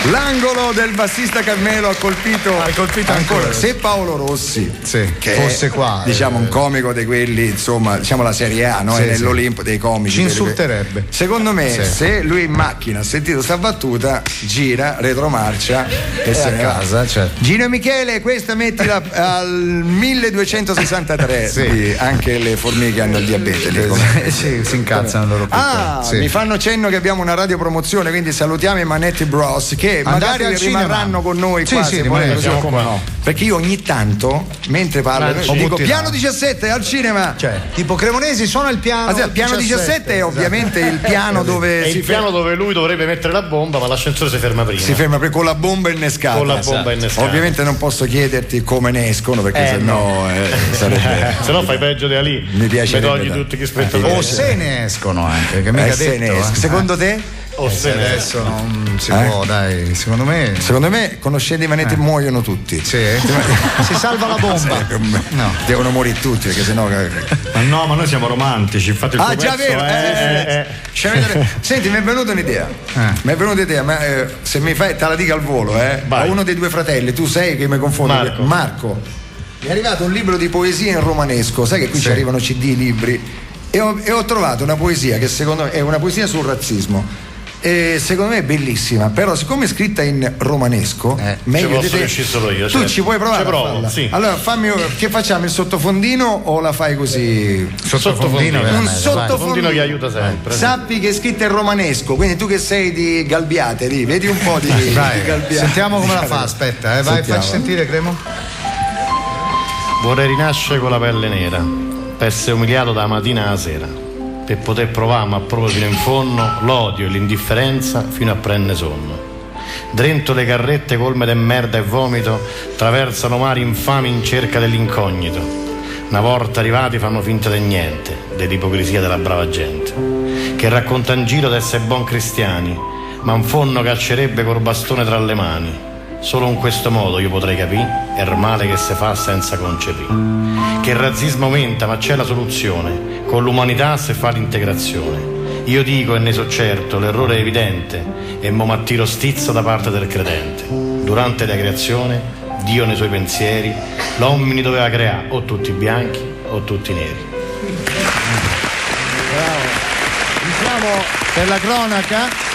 [SPEAKER 2] L'angolo del bassista Carmelo ha colpito ancora. Se Paolo Rossi, che
[SPEAKER 1] fosse qua,
[SPEAKER 2] diciamo un comico di quelli, insomma, diciamo la Serie A, no? È nell'Olimpo dei comici.
[SPEAKER 1] Ci insulterebbe.
[SPEAKER 2] Secondo me, se lui in macchina ha sentito sta battuta, gira, retromarcia e se ne va.
[SPEAKER 1] Certo.
[SPEAKER 2] Gino e Michele, questa mettila al 1263. Sì. Anche le formiche hanno il diabete.
[SPEAKER 1] Si incazzano loro piccoli.
[SPEAKER 2] Mi fanno cenno che abbiamo una radiopromozione, quindi salutiamo i Manetti Bros che magari rimarranno con noi qua, perché io ogni tanto mentre parlo dico piano 17 al cinema,
[SPEAKER 1] tipo Cremonesi suona il piano.
[SPEAKER 2] Il piano 17 è ovviamente il piano dove
[SPEAKER 7] è il piano dove lui dovrebbe mettere la bomba, ma l'ascensore si ferma prima.
[SPEAKER 2] Si ferma con la bomba innescata. Ovviamente non posso chiederti come ne escono, perché sennò sarebbe.
[SPEAKER 7] Se no fai peggio di Ali.
[SPEAKER 2] Mi piace.
[SPEAKER 7] Togli tutti gli spettatori.
[SPEAKER 1] O se ne escono anche, che mica detto.
[SPEAKER 2] Secondo te?
[SPEAKER 1] Adesso non si può, dai, secondo me
[SPEAKER 2] conoscendo i Manetti muoiono tutti.
[SPEAKER 1] Si salva la bomba.
[SPEAKER 2] No, devono morire tutti, perché sennò.
[SPEAKER 12] Ma noi siamo romantici, infatti il
[SPEAKER 2] già vero. Senti, mi è venuta un'idea. Ma se mi fai, te la dico al volo, a uno dei due fratelli, tu sei che mi confondi. Marco. Mi è arrivato un libro di poesia in romanesco, sai che qui ci arrivano CD, libri, e ho trovato una poesia che secondo me è una poesia sul razzismo. E secondo me è bellissima, però siccome è scritta in romanesco, meglio di te,
[SPEAKER 7] solo io,
[SPEAKER 2] tu ci puoi provare a farla.
[SPEAKER 7] Sì.
[SPEAKER 2] Allora che facciamo, il sottofondino o la fai così?
[SPEAKER 7] Sottofondino.
[SPEAKER 2] Un sottofondino
[SPEAKER 7] che aiuta sempre.
[SPEAKER 2] Sappi che è scritta in romanesco, quindi tu che sei di Galbiate lì, vedi un po' di Galbiate.
[SPEAKER 1] Sentiamo come la fa, aspetta, vai, facci sentire, Cremo.
[SPEAKER 7] Vorrei rinascere con la pelle nera, per essere umiliato da mattina alla sera, per poter provare, ma proprio fino in fondo, l'odio e l'indifferenza fino a prendere sonno. Dentro le carrette colme di merda e vomito traversano mari infami in cerca dell'incognito. Una volta arrivati fanno finta di niente, dell'ipocrisia della brava gente, che racconta in giro di essere buon cristiani, ma in fondo caccerebbe col bastone tra le mani. Solo in questo modo io potrei capire il male che si fa senza concepire. Che il razzismo aumenta, ma c'è la soluzione. Con l'umanità si fa l'integrazione. Io dico e ne so certo, l'errore è evidente, e mo m'attiro stizza da parte del credente. Durante la creazione, Dio nei suoi pensieri, l'uomini doveva creare o tutti bianchi o tutti neri.
[SPEAKER 1] Bravo. Diciamo per la cronaca,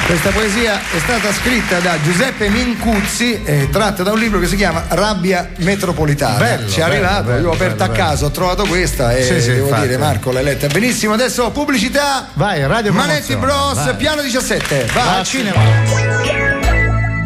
[SPEAKER 2] questa poesia è stata scritta da Giuseppe Mincuzzi, tratta da un libro che si chiama Rabbia metropolitana.
[SPEAKER 1] Bello,
[SPEAKER 2] ci è arrivato, io ho aperto a caso, ho trovato questa e devo dire, Marco l'hai letta benissimo. Adesso pubblicità.
[SPEAKER 1] Vai, radio
[SPEAKER 2] Manetti Bros,
[SPEAKER 1] vai.
[SPEAKER 2] piano 17.
[SPEAKER 1] Va al cinema.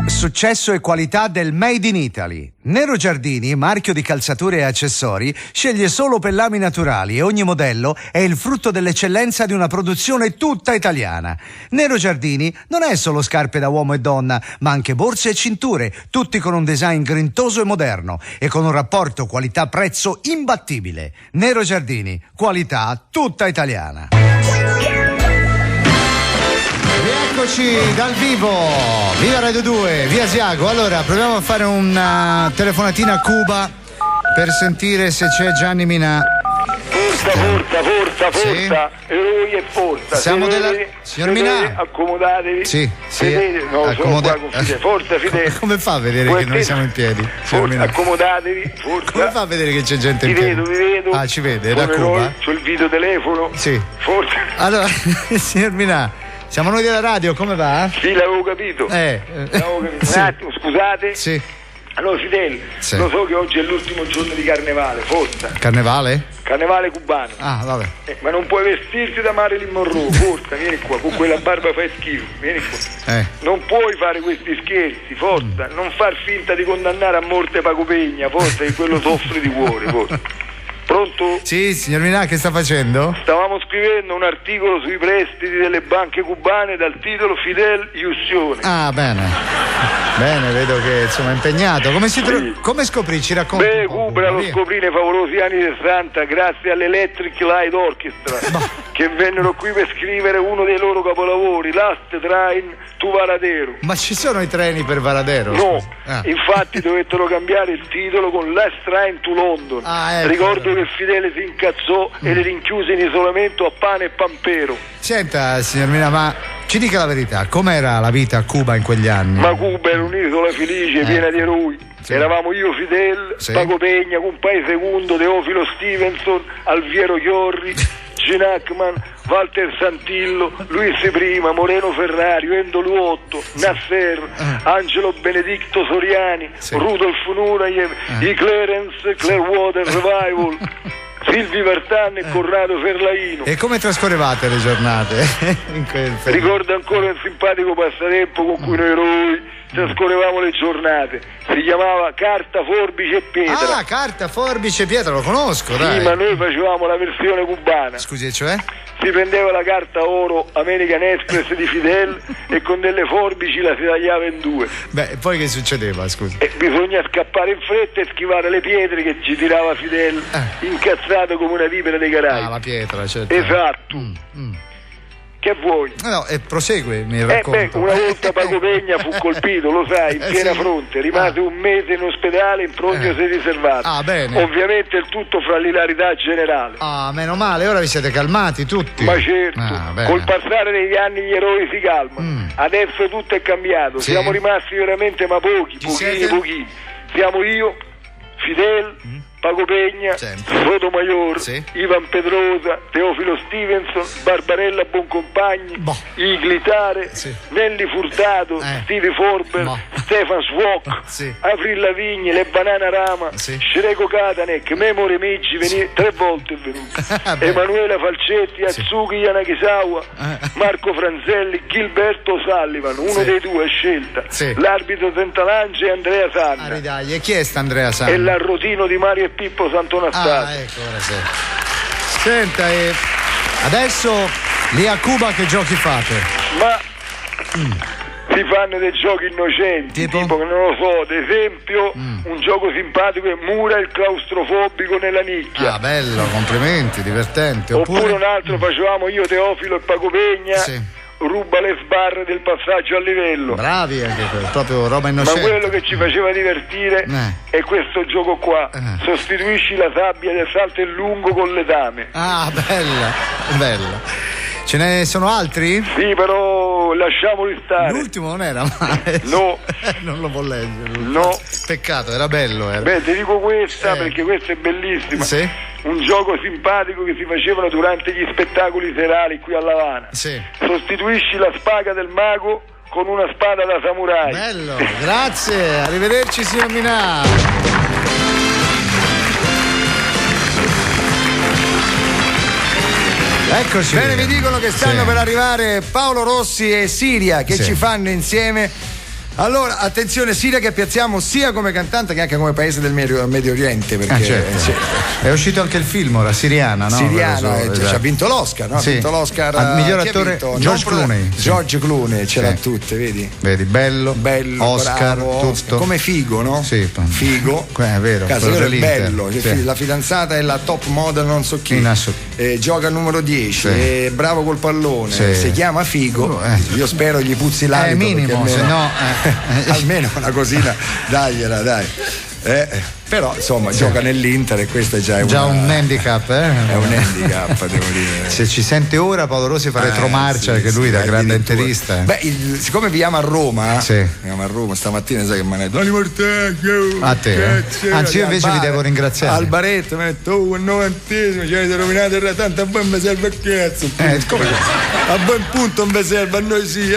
[SPEAKER 13] Successo e qualità del Made in Italy. Nero Giardini, marchio di calzature e accessori, sceglie solo pellami naturali e ogni modello è il frutto dell'eccellenza di una produzione tutta italiana. Nero Giardini non è solo scarpe da uomo e donna, ma anche borse e cinture, tutti con un design grintoso e moderno e con un rapporto qualità-prezzo imbattibile. Nero Giardini, qualità tutta italiana.
[SPEAKER 1] Eccoci dal vivo, viva Radio 2, via Asiago. Allora proviamo a fare una telefonatina a Cuba per sentire se c'è Gianni Minà.
[SPEAKER 5] Forza, eroi e forza.
[SPEAKER 1] Siamo signor Minà,
[SPEAKER 5] accomodatevi.
[SPEAKER 1] Sì,
[SPEAKER 5] forza Fidele.
[SPEAKER 1] Come fa a vedere che noi siamo in piedi?
[SPEAKER 5] Accomodatevi, forza.
[SPEAKER 1] Come fa a vedere che c'è gente in piedi?
[SPEAKER 5] Vi vedo.
[SPEAKER 1] Ah, ci vede, da Cuba.
[SPEAKER 5] C'ho il videotelefono.
[SPEAKER 1] Sì.
[SPEAKER 5] Forza.
[SPEAKER 1] Allora, signor Minà, siamo noi della radio, come va?
[SPEAKER 5] Sì, l'avevo capito.
[SPEAKER 1] Sì.
[SPEAKER 5] Un attimo, scusate.
[SPEAKER 1] Sì.
[SPEAKER 5] Allora Fidel, lo so che oggi è l'ultimo giorno di carnevale, forza.
[SPEAKER 1] Carnevale?
[SPEAKER 5] Carnevale cubano.
[SPEAKER 1] Ah, vabbè.
[SPEAKER 5] Ma non puoi vestirti da Marilyn Monroe, forza, vieni qua, con quella barba fai schifo, vieni qua. Non puoi fare questi scherzi, forza, non far finta di condannare a morte Paco Pegna, forza, che quello soffre di cuore, forza. Pronto?
[SPEAKER 1] Sì, signor Minà, che sta facendo?
[SPEAKER 5] Stavamo scrivendo un articolo sui prestiti delle banche cubane dal titolo Fidel Iussione.
[SPEAKER 1] Ah, bene. Bene, vedo che insomma è impegnato. Come scoprì? Ci racconta?
[SPEAKER 5] Beh, Cuba lo scoprì nei favolosi anni 60 grazie all'Electric Light Orchestra che vennero qui per scrivere uno dei loro capolavori, Last Train to Varadero.
[SPEAKER 1] Ma ci sono i treni per Varadero?
[SPEAKER 5] No, infatti dovettero cambiare il titolo con Last Train to London.
[SPEAKER 1] Ecco.
[SPEAKER 5] Ricordo che il Fidele si incazzò e le rinchiuse in isolamento a pane e pampero.
[SPEAKER 1] Senta, signor Mina, ma Ci dica la verità, com'era la vita a Cuba in quegli anni?
[SPEAKER 14] Ma Cuba era un'isola felice, piena di eroi. Sì. Eravamo io, Fidel, Paco Pegna, Compay Segundo, Teofilo Stevenson, Alviero Chiorri, Gene Hackman, Walter Santillo, Luis Prima, Moreno Ferrario, Endo Luotto, Nasser, Angelo Benedicto Soriani, Rudolf Nureyev, i Clarence, Clearwater Revival, Silvi Vartan e Corrado Ferlaino.
[SPEAKER 1] E come trascorrevate le giornate in quel periodo?
[SPEAKER 14] Ricordo ancora un simpatico passatempo con cui noi eroi trascorrevamo le giornate. Si chiamava carta, forbice e pietra.
[SPEAKER 1] Ah, carta, forbice e pietra, lo conosco, dai.
[SPEAKER 14] Sì, ma noi facevamo la versione cubana.
[SPEAKER 1] Scusi, cioè?
[SPEAKER 14] Si prendeva la carta oro American Express di Fidel e con delle forbici la si tagliava in due.
[SPEAKER 1] Beh, poi che succedeva, scusi?
[SPEAKER 14] E bisogna scappare in fretta e schivare le pietre che ci tirava Fidel, incazzato come una vipera dei Caraibi.
[SPEAKER 1] Ah, la pietra, certo.
[SPEAKER 14] Esatto. Che vuoi?
[SPEAKER 1] No, mi racconto.
[SPEAKER 14] Una volta Paco Pegna fu colpito, lo sai, in piena fronte, rimase un mese in ospedale in prognosi riservata.
[SPEAKER 1] Ah, bene.
[SPEAKER 14] Ovviamente il tutto fra l'ilarità generale.
[SPEAKER 1] Ah, meno male, ora vi siete calmati tutti.
[SPEAKER 14] Ma certo, col passare degli anni gli eroi si calmano. Adesso tutto è cambiato, siamo rimasti veramente ma pochini. Siamo io, Fidel, Paco Pegna, Sotomayor, Ivan Pedrosa, Teofilo Stevenson, Barbarella Boncompagni, Iglitare, Nelly Furtato, Stevie Forber, Stefan Swok, Avril Lavigne, Le Banana Rama, Shreko Katanek, Memore Miggi, 3 volte è venuto, Emanuela Falcetti, Atsuki Yanagisawa, Marco Franzelli, Gilberto Sullivan, uno dei due è scelta, l'arbitro Sentalange e Andrea Sanna.
[SPEAKER 1] E chi è sta Andrea Sanna?
[SPEAKER 14] E l'arrotino di Mario e Pippo Santonastato.
[SPEAKER 1] Ah, ecco, ora sì. Senta, adesso lì a Cuba che giochi fate?
[SPEAKER 14] Ma si fanno dei giochi innocenti, tipo che non lo so, ad esempio un gioco simpatico è Mura il claustrofobico nella nicchia.
[SPEAKER 1] Ah, bello, complimenti, divertente.
[SPEAKER 14] Oppure un altro facevamo io, Teofilo e Paco Pegna. Ruba le sbarre del passaggio a livello.
[SPEAKER 1] Bravi anche quello, proprio roba innocente.
[SPEAKER 14] Ma quello che ci faceva divertire è questo gioco qua. Sostituisci la sabbia del salto in lungo con letame.
[SPEAKER 1] Ah, bella. Ce ne sono altri?
[SPEAKER 14] Sì, però lasciamoli stare.
[SPEAKER 1] L'ultimo non era male.
[SPEAKER 14] No.
[SPEAKER 1] Non lo può leggere.
[SPEAKER 14] No.
[SPEAKER 1] Peccato, era bello.
[SPEAKER 14] Beh, ti dico questa perché questa è bellissima. Un gioco simpatico che si facevano durante gli spettacoli serali qui a La Habana. Sostituisci la spada del mago con una spada da samurai.
[SPEAKER 1] Bello, grazie. Arrivederci, signor Minà. Eccoci.
[SPEAKER 2] Bene, mi dicono che stanno per arrivare Paolo Rossi e Siria che ci fanno insieme. Allora, attenzione, Siria che piazziamo sia come cantante che anche come paese del Medio Oriente, perché
[SPEAKER 1] è uscito anche il film ora, Siriana, no?
[SPEAKER 2] Siriana, ci ha vinto l'Oscar, no? Ha vinto l'Oscar
[SPEAKER 1] al miglior attore George Clooney.
[SPEAKER 2] George Clooney, ce l'ha tutte, vedi?
[SPEAKER 1] Vedi, bello Oscar,
[SPEAKER 2] bravo,
[SPEAKER 1] tutto.
[SPEAKER 2] Come Figo, no?
[SPEAKER 1] Sì,
[SPEAKER 2] Figo.
[SPEAKER 1] È vero.
[SPEAKER 2] Caso è bello, la fidanzata è la top model, non so chi. Gioca al numero 10, è bravo col pallone, si chiama Figo. Io spero gli puzzi l'alito.
[SPEAKER 1] Minimo, se no
[SPEAKER 2] almeno una cosina dagliela, dai. Però insomma gioca nell'Inter e questo è già
[SPEAKER 1] un handicap,
[SPEAKER 2] È un handicap, devo dire.
[SPEAKER 1] Se ci sente ora Paolo Rossi fa retromarcia, perché lui da grande interista.
[SPEAKER 2] Beh, siccome viviamo a Roma, stamattina sai che mi ha detto
[SPEAKER 1] a te, anzi io invece vi devo ringraziare.
[SPEAKER 2] Al baretto mi ha detto il 90esimo ci avete rovinato il tanto a voi mi serve il cazzo. A buon punto mi serve, a noi sì.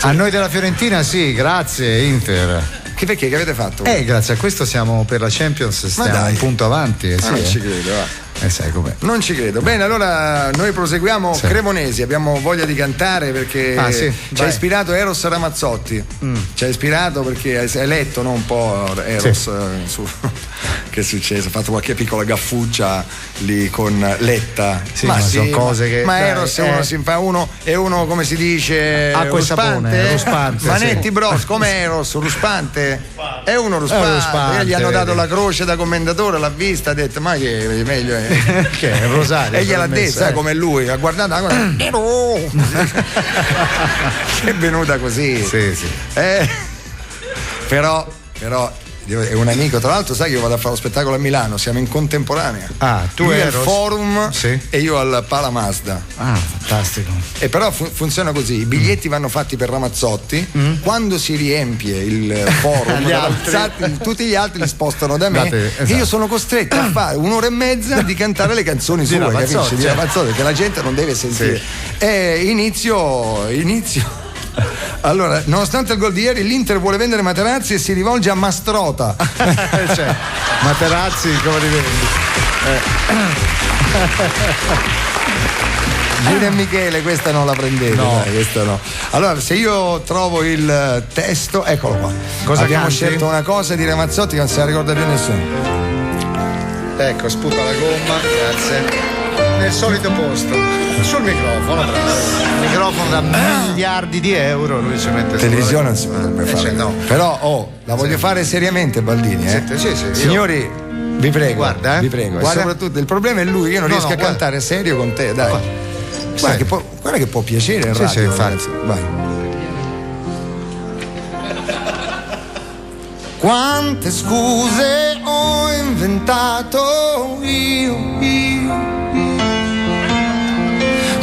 [SPEAKER 1] A noi della Fiorentina sì, grazie Inter.
[SPEAKER 2] Perché? Che avete fatto?
[SPEAKER 1] Grazie a questo siamo per la Champions, stiamo un punto avanti.
[SPEAKER 2] Non ci credo, va.
[SPEAKER 1] Sai com'è.
[SPEAKER 2] Non ci credo. Bene, allora noi proseguiamo. Cremonesi, abbiamo voglia di cantare perché ci ha ispirato Eros Ramazzotti. Ci ha ispirato perché hai letto, no, un po' Eros che è successo, ha fatto qualche piccola gaffuccia lì con Letta.
[SPEAKER 1] Sono cose che
[SPEAKER 2] Eros è uno come si dice,
[SPEAKER 1] acqua e sapone, ruspante.
[SPEAKER 2] Manetti Bros, come Eros, ruspante? È uno ruspante. Gli hanno dato la croce da commendatore, l'ha vista, ha detto ma che meglio è.
[SPEAKER 1] Che è Rosario
[SPEAKER 2] e gliel'ha detto, sai come lui ha guardato è venuta così.
[SPEAKER 1] Sì.
[SPEAKER 2] Però è un amico, tra l'altro sai che io vado a fare lo spettacolo a Milano, siamo in contemporanea.
[SPEAKER 1] Tu
[SPEAKER 2] lui
[SPEAKER 1] eri
[SPEAKER 2] al Forum e io al Pala Mazda.
[SPEAKER 1] Fantastico.
[SPEAKER 2] E però funziona così, i biglietti vanno fatti per Ramazzotti, quando si riempie il Forum tutti gli altri li spostano da me e io sono costretto a fare un'ora e mezza di cantare le canzoni sue, capisci? Di Ramazzotti, che la gente non deve sentire. E inizio. Allora, nonostante il gol di ieri, l'Inter vuole vendere Materazzi e si rivolge a Mastrota.
[SPEAKER 1] Materazzi, come li vendi?
[SPEAKER 2] Giulia e Michele, questa non la prendete, questa no. Allora, se io trovo il testo, eccolo qua. Abbiamo scelto una cosa di Ramazzotti che non se la ricorda più nessuno.
[SPEAKER 1] Ecco, sputa la gomma, grazie. Nel solito posto, sul microfono, il microfono da miliardi di euro, lui ci mette
[SPEAKER 2] televisione non si potrebbe fare. Però la voglio fare seriamente, Baldini.
[SPEAKER 1] Sì,
[SPEAKER 2] signori, vi prego,
[SPEAKER 1] guarda,
[SPEAKER 2] vi prego. E soprattutto il problema è lui, io non riesco a cantare serio con te, dai. Guarda che può piacere il radio.
[SPEAKER 1] Infatti.
[SPEAKER 2] Vai. Quante scuse ho inventato io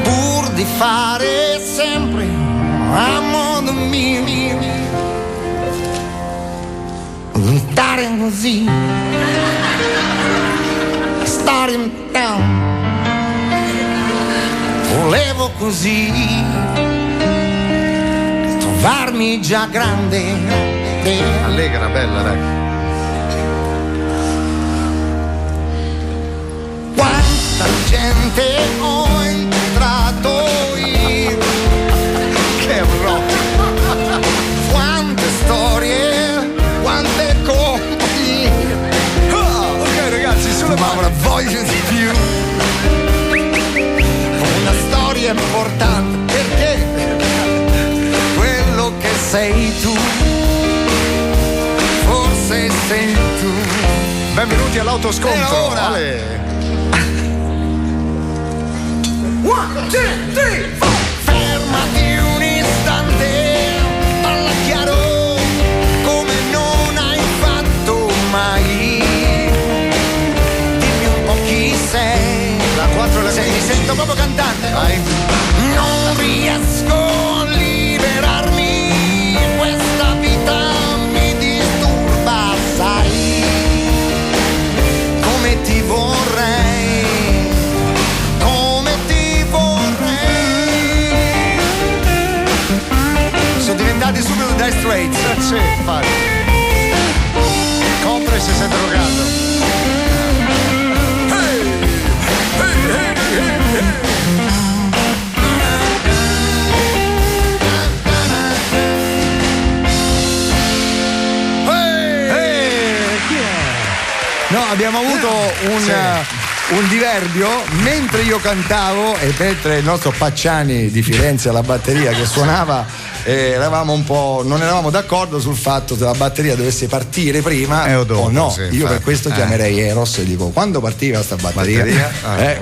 [SPEAKER 2] pur di fare sempre a modo mio, stare così, stare down, volevo così trovarmi già grande.
[SPEAKER 1] Allegra, bella, dai.
[SPEAKER 2] Quanta gente ho incontrato io, che rock, quante storie, quante compagnie. Ok ragazzi, sulla mano la voglio di più. Una storia importante perché quello che sei tu, forse sei tu.
[SPEAKER 1] Benvenuti all'autoscontro.
[SPEAKER 2] One, two, three, four. Fermati un istante, parla chiaro come non hai fatto mai. Dimmi un po' chi sei.
[SPEAKER 1] La 4 e la 6.
[SPEAKER 2] Mi sento proprio cantante.
[SPEAKER 1] Vai.
[SPEAKER 2] Non riesco a liberarmi, questa vita mi disturba, sai come ti vorrei. Diventati subito Dire Straits.
[SPEAKER 1] Sì, infatti. Copre se sei drogato.
[SPEAKER 2] No, abbiamo avuto un diverbio mentre io cantavo e mentre il nostro Pacciani di Firenze alla batteria che suonava. Eravamo un po', non eravamo d'accordo sul fatto se la batteria dovesse partire prima o no. Io per questo chiamerei Eros e dico: quando partiva sta batteria?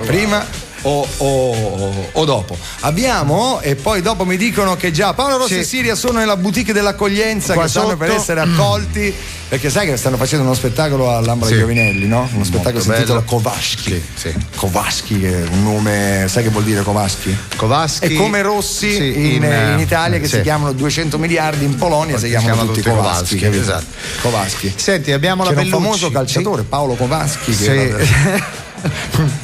[SPEAKER 2] Prima o dopo? Abbiamo, e poi dopo mi dicono che già Paolo Rossi e Siria sono nella boutique dell'accoglienza, che stanno per essere accolti, perché sai che stanno facendo uno spettacolo all'Ambra Giovinelli, no? Uno spettacolo si intitola Kowalski. Kowalski è un nome, sai che vuol dire Kowalski? È come Rossi in Italia, che si chiamano 200 miliardi, in Polonia si chiamano tutti Kowalski.
[SPEAKER 1] Esatto.
[SPEAKER 2] Kowalski.
[SPEAKER 1] Senti, abbiamo la Bellucci.
[SPEAKER 2] Un famoso calciatore, Paolo Kowalski,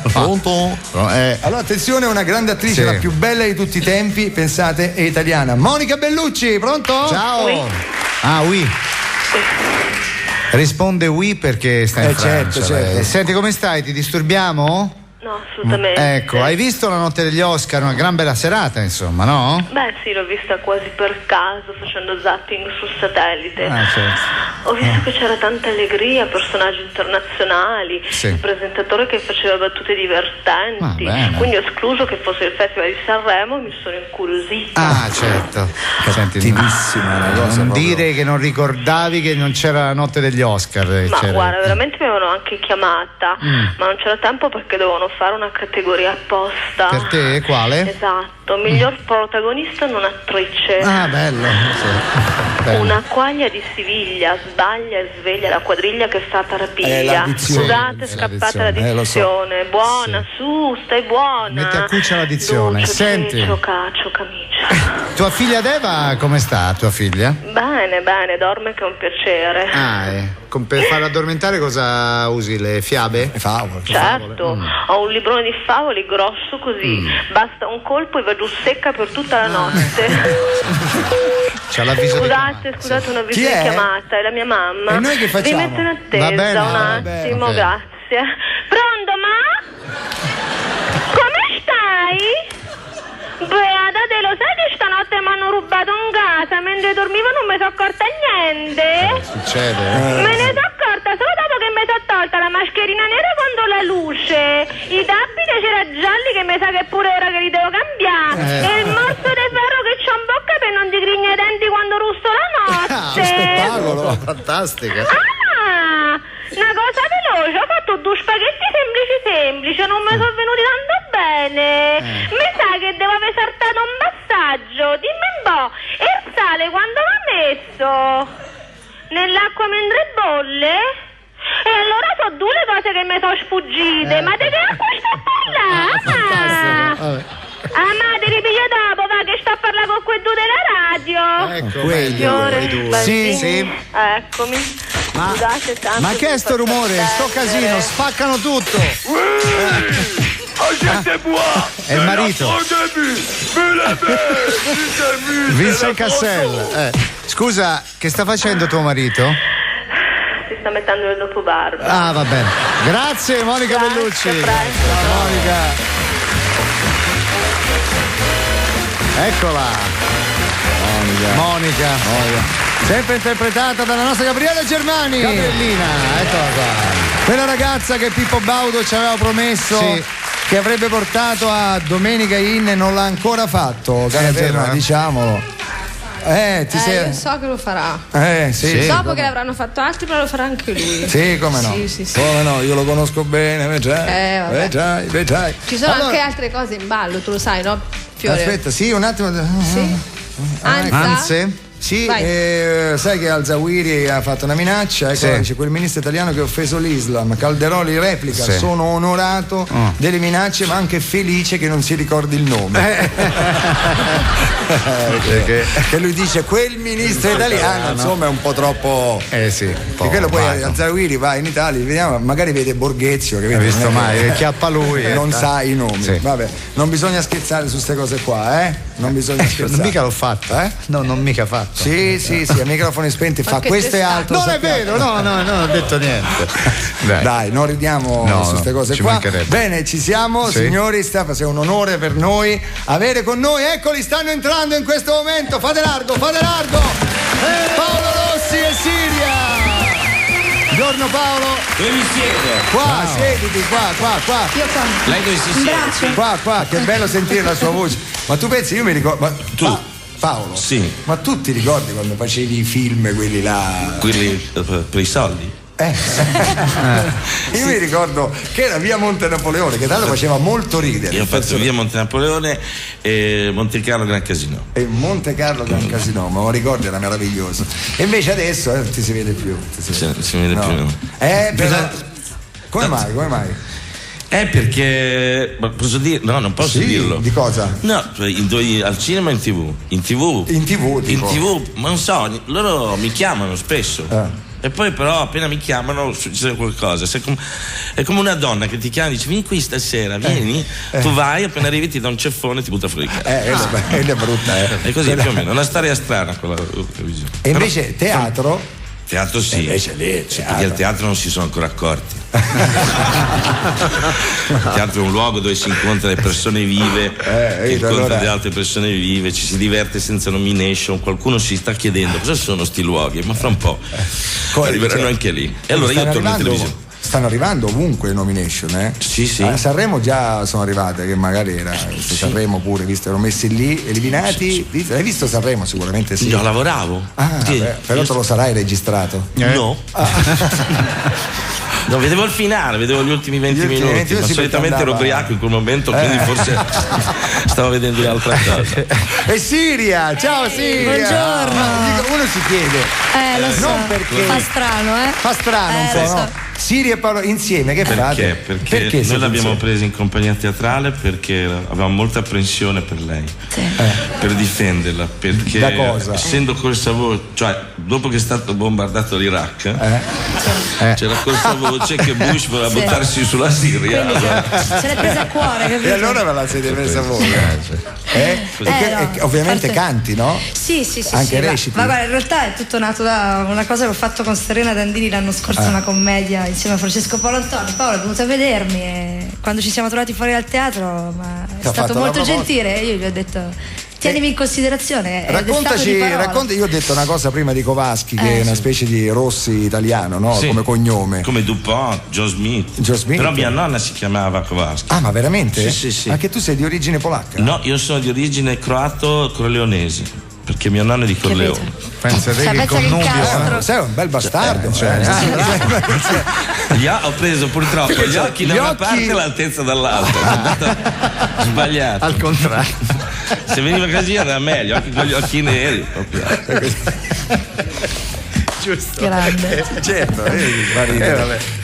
[SPEAKER 1] Pronto?
[SPEAKER 2] Allora attenzione, una grande attrice, la più bella di tutti i tempi, pensate, è italiana, Monica Bellucci. Pronto?
[SPEAKER 1] Ciao. Oui. Risponde oui perché sta in Francia.
[SPEAKER 2] Certo.
[SPEAKER 1] Senti, come stai? Ti disturbiamo?
[SPEAKER 15] No, assolutamente.
[SPEAKER 1] Ecco, hai visto la notte degli Oscar? Una gran bella serata, insomma, no?
[SPEAKER 15] Beh, sì, l'ho vista quasi per caso, facendo zapping sul satellite. Ho visto che c'era tanta allegria, personaggi internazionali, il presentatore che faceva battute divertenti. Quindi ho escluso che fosse il Festival di Sanremo e mi sono incuriosita.
[SPEAKER 1] Certo.
[SPEAKER 2] Cattivissima una cosa.
[SPEAKER 1] Non dire che non ricordavi che non c'era la notte degli Oscar.
[SPEAKER 15] Ma guarda, veramente mi avevano anche chiamata, ma non c'era tempo perché dovevano fare una categoria apposta.
[SPEAKER 1] Per te quale?
[SPEAKER 15] Esatto, miglior protagonista non attrice.
[SPEAKER 1] Bello.
[SPEAKER 15] Una quaglia di Siviglia sbaglia e sveglia la quadriglia che è stata rapiglia. Scusate, è scappata la dizione.
[SPEAKER 1] So.
[SPEAKER 15] Buona, su, stai buona.
[SPEAKER 1] Metti a cuccia la dizione.
[SPEAKER 15] Lucio,
[SPEAKER 1] Senti.
[SPEAKER 15] Caccio, camicia.
[SPEAKER 1] Tua figlia Deva come sta, tua figlia?
[SPEAKER 15] Bene, dorme che è un piacere.
[SPEAKER 1] Per farla addormentare cosa usi? Le fiabe?
[SPEAKER 2] Le favole.
[SPEAKER 15] Certo, ho un librone di favole grosso così, basta un colpo e va giù secca per tutta la notte.
[SPEAKER 1] C'ha l'avviso
[SPEAKER 15] Scusate, un avviso di chiamata, è la mia mamma.
[SPEAKER 2] E noi che facciamo?
[SPEAKER 15] Vi metto in attesa un attimo, grazie. Pronto, ma? Come stai? Beata, te lo sai che stanotte mi hanno rubato in casa mentre dormivo, non mi sono accorta niente?
[SPEAKER 1] Succede?
[SPEAKER 15] Me ne sono accorta solo dopo che mi sono tolta la mascherina nera contro la luce, i tappi che c'era gialli che mi sa che pure ora che li devo cambiare, e il morso di ferro che c'ho in bocca per non ti grigna i denti quando russo la notte.
[SPEAKER 1] Spettacolo, fantastica.
[SPEAKER 15] Una cosa veloce, ho fatto due spaghetti semplici, non mi sono venuti tanto bene. Mi sa che devo aver saltato un passaggio, dimmi un po', e il sale quando va messo? Nell'acqua mentre bolle? E allora sono due le cose che mi sono sfuggite, ma di che acqua sta a parlare? Ma ti ripiglia dopo, va che sta a parlare con quei due della radio.
[SPEAKER 1] Ecco, quelli. Sì.
[SPEAKER 15] Eccomi. Scusate tanto.
[SPEAKER 1] Ma che è sto rumore? Sto casino, spaccano tutto. È il marito. Vincent Cassel. Scusa, che sta facendo tuo marito?
[SPEAKER 15] Si sta mettendo il dopobarba.
[SPEAKER 1] Ah, va bene. Grazie Monica Bellucci. Monica. Eccola. Monica.
[SPEAKER 2] Sempre interpretata dalla nostra Gabriella Germani.
[SPEAKER 1] Gabriellina, eccola qua.
[SPEAKER 2] Quella ragazza che Pippo Baudo ci aveva promesso che avrebbe portato a Domenica In e non l'ha ancora fatto. Cara Germani, diciamolo.
[SPEAKER 16] Io so che lo farà.
[SPEAKER 2] Sì.
[SPEAKER 16] Dopo che l'avranno fatto altri, però lo farà anche lui.
[SPEAKER 2] Sì, come no?
[SPEAKER 16] Sì.
[SPEAKER 2] Come no, io lo conosco bene, vedrai.
[SPEAKER 16] Ci sono anche altre cose in ballo, tu lo sai, no? Fiore.
[SPEAKER 2] Aspetta, sì, un attimo.
[SPEAKER 16] Sì.
[SPEAKER 1] Anze?
[SPEAKER 2] Sì, sai che Al-Zawahiri ha fatto una minaccia, dice quel ministro italiano che ha offeso l'Islam, Calderoli replica, sono onorato delle minacce ma anche felice che non si ricordi il nome. Che lui dice quel ministro italiano, insomma è un po' troppo.
[SPEAKER 1] Che
[SPEAKER 2] quello poi Al-Zawahiri va in Italia, vediamo, magari vede Borghezio, che
[SPEAKER 1] visto mai, chiappa lui.
[SPEAKER 2] Non sa i nomi. Vabbè, non bisogna scherzare su queste cose qua, Non bisogna scherzare.
[SPEAKER 1] Mica l'ho fatto, No, non mica fatto.
[SPEAKER 2] Sì, a microfoni spenti fa questo e altro.
[SPEAKER 1] Non è vero, no, non ho detto niente.
[SPEAKER 2] Dai, non ridiamo su queste cose qua. Bene, ci siamo, signori, Stefano, è un onore per noi avere con noi, eccoli, stanno entrando in questo momento. Fate largo. Paolo Rossi e Siria. Buongiorno Paolo.
[SPEAKER 17] Dove mi siedo?
[SPEAKER 2] Qua, siediti, qua.
[SPEAKER 16] Io qua.
[SPEAKER 17] Lei dove si siede?
[SPEAKER 2] Qua, che bello sentire la sua voce. Ma tu pensi, io mi ricordo. Ma tu? Paolo, ma tu ti ricordi quando facevi i film, quelli là?
[SPEAKER 17] Quelli per i soldi?
[SPEAKER 2] Io mi ricordo che era Via Monte Napoleone, che tanto faceva molto ridere.
[SPEAKER 17] Io ho fatto Via Monte Napoleone e Monte Carlo Gran Casino.
[SPEAKER 2] E Monte Carlo Gran Casino, ma lo ricordi, era meraviglioso. E invece adesso non ti si vede più.
[SPEAKER 17] Si vede più.
[SPEAKER 2] Però... Come mai?
[SPEAKER 17] Perché posso dire? No, non posso dirlo.
[SPEAKER 2] Di cosa?
[SPEAKER 17] No, al cinema o in TV? In TV, ma non so, loro mi chiamano spesso. E poi però appena mi chiamano succede qualcosa. È come una donna che ti chiama e dice vieni qui stasera, vieni. Tu vai, appena arrivi ti dà un ceffone e ti butta fuori.
[SPEAKER 2] È brutta.
[SPEAKER 17] È così più o meno, una storia strana quella televisione.
[SPEAKER 2] E invece teatro?
[SPEAKER 17] Teatro sì.
[SPEAKER 2] Invece lì,
[SPEAKER 17] perché al teatro non si sono ancora accorti. Il teatro è un luogo dove si incontra le persone vive, incontra le altre persone vive, ci si diverte senza nomination. Qualcuno si sta chiedendo cosa sono sti luoghi, ma fra un po' arriveranno anche lì. E allora io torno in televisione.
[SPEAKER 2] Stanno arrivando ovunque le nomination,
[SPEAKER 17] Sì.
[SPEAKER 2] A Sanremo già sono arrivate, che magari era Sanremo pure, visto erano messi lì, eliminati. Hai visto Sanremo? Sicuramente sì.
[SPEAKER 17] Io lavoravo.
[SPEAKER 2] Però te lo sarai registrato?
[SPEAKER 17] No. No, vedevo il finale, vedevo gli ultimi 20 minuti, ma solitamente ero ubriaco in quel momento, quindi forse stavo vedendo altre cose.
[SPEAKER 2] E Siria, ciao Siria.
[SPEAKER 16] Buongiorno.
[SPEAKER 2] Uno si chiede.
[SPEAKER 16] Lo so.
[SPEAKER 2] Non perché.
[SPEAKER 16] Fa strano, eh?
[SPEAKER 2] Fa strano un po', no? Siria e Paolo insieme, che fate?
[SPEAKER 17] Perché noi l'abbiamo presa in compagnia teatrale perché avevamo molta apprensione per lei, per difenderla, perché
[SPEAKER 2] da cosa?
[SPEAKER 17] essendo corsa voce, cioè dopo che è stato bombardato l'Iraq, c'era corsa voce che Bush voleva buttarsi sulla Siria.
[SPEAKER 16] Quindi, se l'è presa a cuore, capito?
[SPEAKER 2] E allora ve la siete presa voi? Ovviamente canti, no?
[SPEAKER 16] Sì.
[SPEAKER 2] Anche reciti.
[SPEAKER 16] Ma guarda, in realtà è tutto nato da una cosa che ho fatto con Serena Dandini l'anno scorso, una commedia insieme a Francesco Paolo Antoni. Paolo è venuto a vedermi e quando ci siamo trovati fuori dal teatro è stato molto gentile. Io gli ho detto: tienimi in considerazione.
[SPEAKER 2] Raccontaci, io ho detto una cosa prima di Kowalski, che è una specie di Rossi italiano, no?
[SPEAKER 17] Sì.
[SPEAKER 2] Come cognome.
[SPEAKER 17] Come Dupont, Joe Smith. Però mia nonna si chiamava Kowalski.
[SPEAKER 2] Ah, ma veramente?
[SPEAKER 17] Sì.
[SPEAKER 2] Anche tu sei di origine polacca?
[SPEAKER 17] No, io sono di origine croato-corleonese. Perché mio nonno è di Corleone.
[SPEAKER 2] Pensa te che connubio. Sei un bel bastardo.
[SPEAKER 17] Ho preso purtroppo gli occhi da una parte e l'altezza dall'altra. Sbagliato.
[SPEAKER 1] Al contrario.
[SPEAKER 17] Se veniva così era meglio, con gli occhi neri.
[SPEAKER 2] Giusto.
[SPEAKER 16] Grande.
[SPEAKER 2] Certo,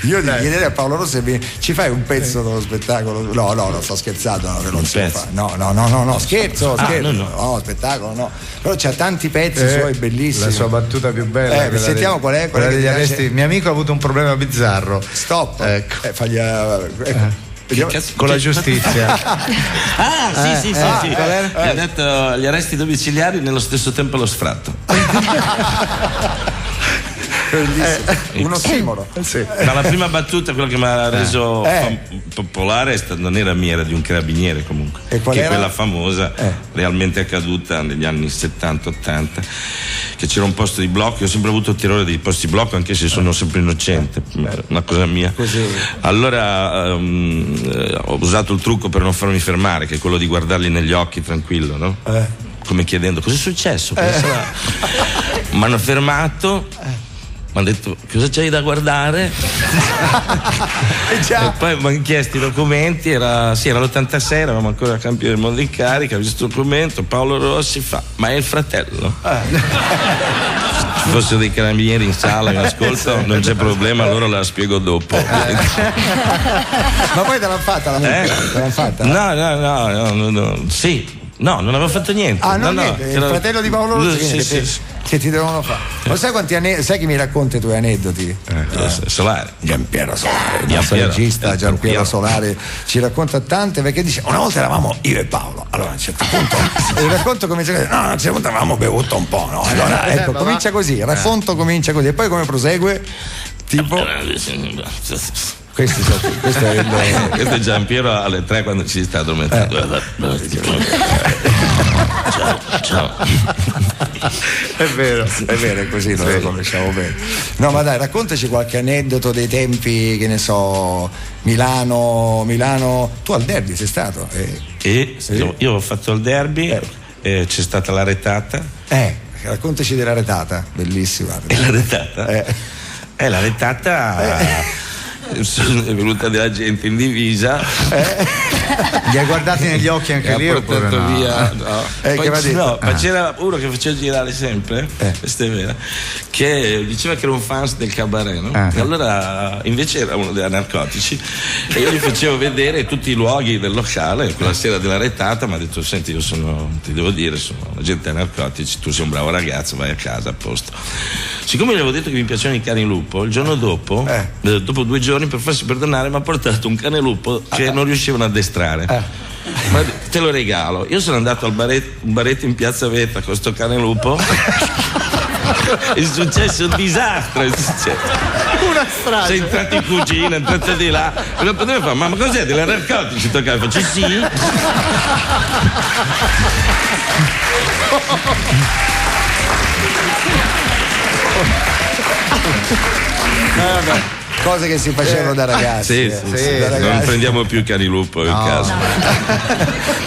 [SPEAKER 2] io di chiedere a Paolo Rossi, ci fai un pezzo dello spettacolo? No, sto scherzando, no, che non si fa. No, scherzo. No, spettacolo no. Però c'ha tanti pezzi suoi bellissimi.
[SPEAKER 1] La sua battuta più bella.
[SPEAKER 2] Sentiamo qual è?
[SPEAKER 1] Quella degli arresti. Mio amico ha avuto un problema bizzarro.
[SPEAKER 2] Stop.
[SPEAKER 1] Ecco.
[SPEAKER 2] Con
[SPEAKER 1] la giustizia.
[SPEAKER 17] Sì. Gli ha detto gli arresti domiciliari nello stesso tempo lo sfratto.
[SPEAKER 2] Uno ossimoro.
[SPEAKER 17] Ma la prima battuta, quella che mi ha reso popolare, non era mia, era di un carabiniere comunque.
[SPEAKER 2] E qual
[SPEAKER 17] che
[SPEAKER 2] era?
[SPEAKER 17] Quella famosa, realmente accaduta negli anni 70-80, che c'era un posto di blocco. Io ho sempre avuto il terrore dei posti di blocco, anche se sono sempre innocente, una cosa mia.
[SPEAKER 2] Così.
[SPEAKER 17] Allora ho usato il trucco per non farmi fermare, che è quello di guardarli negli occhi tranquillo, no? Come chiedendo cosa è successo. Mi hanno fermato. Mi hanno detto cosa c'hai da guardare? E poi mi hanno chiesto i documenti, era l'86, eravamo ancora campioni del mondo in carica, ho visto il documento, Paolo Rossi fa, ma è il fratello? Ci fossero dei carabinieri in sala che ascoltano, non c'è problema, allora la spiego dopo.
[SPEAKER 2] Ma poi te l'hanno fatta la multa? Te l'hanno fatta?
[SPEAKER 17] No, sì. No, non avevo fatto niente.
[SPEAKER 2] Niente. Il fratello di Paolo Rossi che ti devono fare. Ma sai quanti sai chi mi racconta i tuoi aneddoti?
[SPEAKER 17] Solari.
[SPEAKER 2] Giampiero Solari, il nostro regista Giampiero Solari ci racconta tante, perché dice una volta eravamo io e Paolo, allora a un certo punto il racconto comincia così, a un certo punto avevamo bevuto un po', no? Allora ecco, comincia così, il racconto comincia così e poi come prosegue? Tipo questo
[SPEAKER 17] è Giampiero alle 3 quando ci sta addormentando. Ciao.
[SPEAKER 2] È vero, è così, noi lo conosciamo bene. No, ma dai, raccontaci qualche aneddoto dei tempi, che ne so, Milano. Tu al derby sei stato?
[SPEAKER 17] Io ho fatto il derby, c'è stata la retata.
[SPEAKER 2] Raccontaci della retata, bellissima.
[SPEAKER 17] E la retata? La retata. È venuta della gente in divisa,
[SPEAKER 1] li hai guardati negli occhi anche lì,
[SPEAKER 17] portato via. Ma c'era uno che faceva girare sempre, questa è vera, che diceva che era un fan del cabaret, no? E allora invece era uno dei narcotici e io gli facevo vedere tutti i luoghi del locale. Quella sera della retata mi ha detto: senti, io ti devo dire, sono agente dei narcotici, tu sei un bravo ragazzo, vai a casa, a posto. Siccome gli avevo detto che mi piacevano i cani lupo, il giorno dopo 2 giorni, per farsi perdonare, mi ha portato un cane lupo che non riuscivano ad addestrare. Ma te lo regalo. Io sono andato al baretto in Piazza Vetta con sto cane lupo. È successo un disastro.
[SPEAKER 1] Una strage.
[SPEAKER 17] Sei entrato in cucina, è entrato di là. E non poteva fare, ma cos'è? Delle narcotici? Faccio sì.
[SPEAKER 2] Vabbè, cose che si facevano da ragazzi.
[SPEAKER 17] Da ragazzi. Non prendiamo più cani lupo in caso.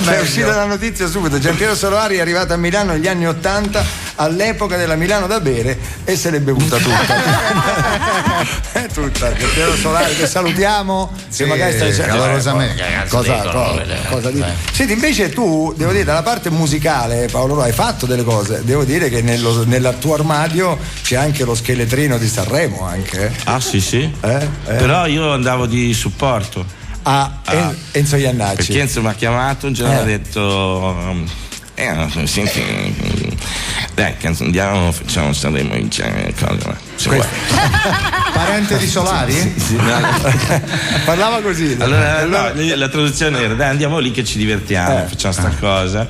[SPEAKER 2] È uscita la notizia subito. Giampiero Solari è arrivato a Milano negli anni '80, all'epoca della Milano da bere e se l'è bevuta tutta. Tutta, Piero Solari che salutiamo,
[SPEAKER 1] sì,
[SPEAKER 2] che magari stai dicendo cosa dici? Senti, invece tu, devo dire, dalla parte musicale, Paolo, hai fatto delle cose, devo dire che nel tuo armadio c'è anche lo scheletrino di Sanremo anche.
[SPEAKER 17] Ah sì. Però io andavo di supporto
[SPEAKER 2] Enzo Iannacci,
[SPEAKER 17] perché Enzo mi ha chiamato un giorno e ha detto senti, dai, andiamo, facciamo Sanremo in
[SPEAKER 1] parente di Solari?
[SPEAKER 17] Sì, no.
[SPEAKER 2] Parlava così.
[SPEAKER 17] Allora la traduzione era: dai, andiamo lì che ci divertiamo, facciamo sta cosa.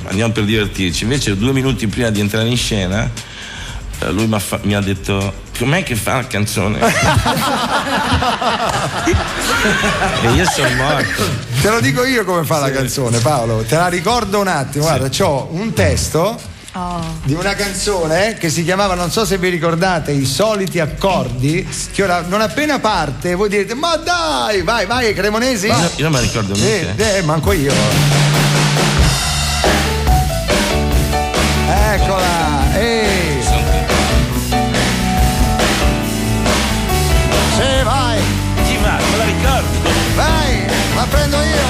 [SPEAKER 17] Andiamo per divertirci. Invece 2 minuti prima di entrare in scena lui mi ha detto: com'è che fa la canzone? E io sono morto.
[SPEAKER 2] Te lo dico io come fa la canzone, Paolo, te la ricordo un attimo. Guarda, c'ho un testo di una canzone che si chiamava, non so se vi ricordate, I soliti accordi, che ora non appena parte voi direte: ma dai, vai Cremonesi.
[SPEAKER 17] Io non me la ricordo mica.
[SPEAKER 2] Manco io. Eccola, sì, vai.
[SPEAKER 17] Chi va? Me la ricordo.
[SPEAKER 2] Vai, la prendo io.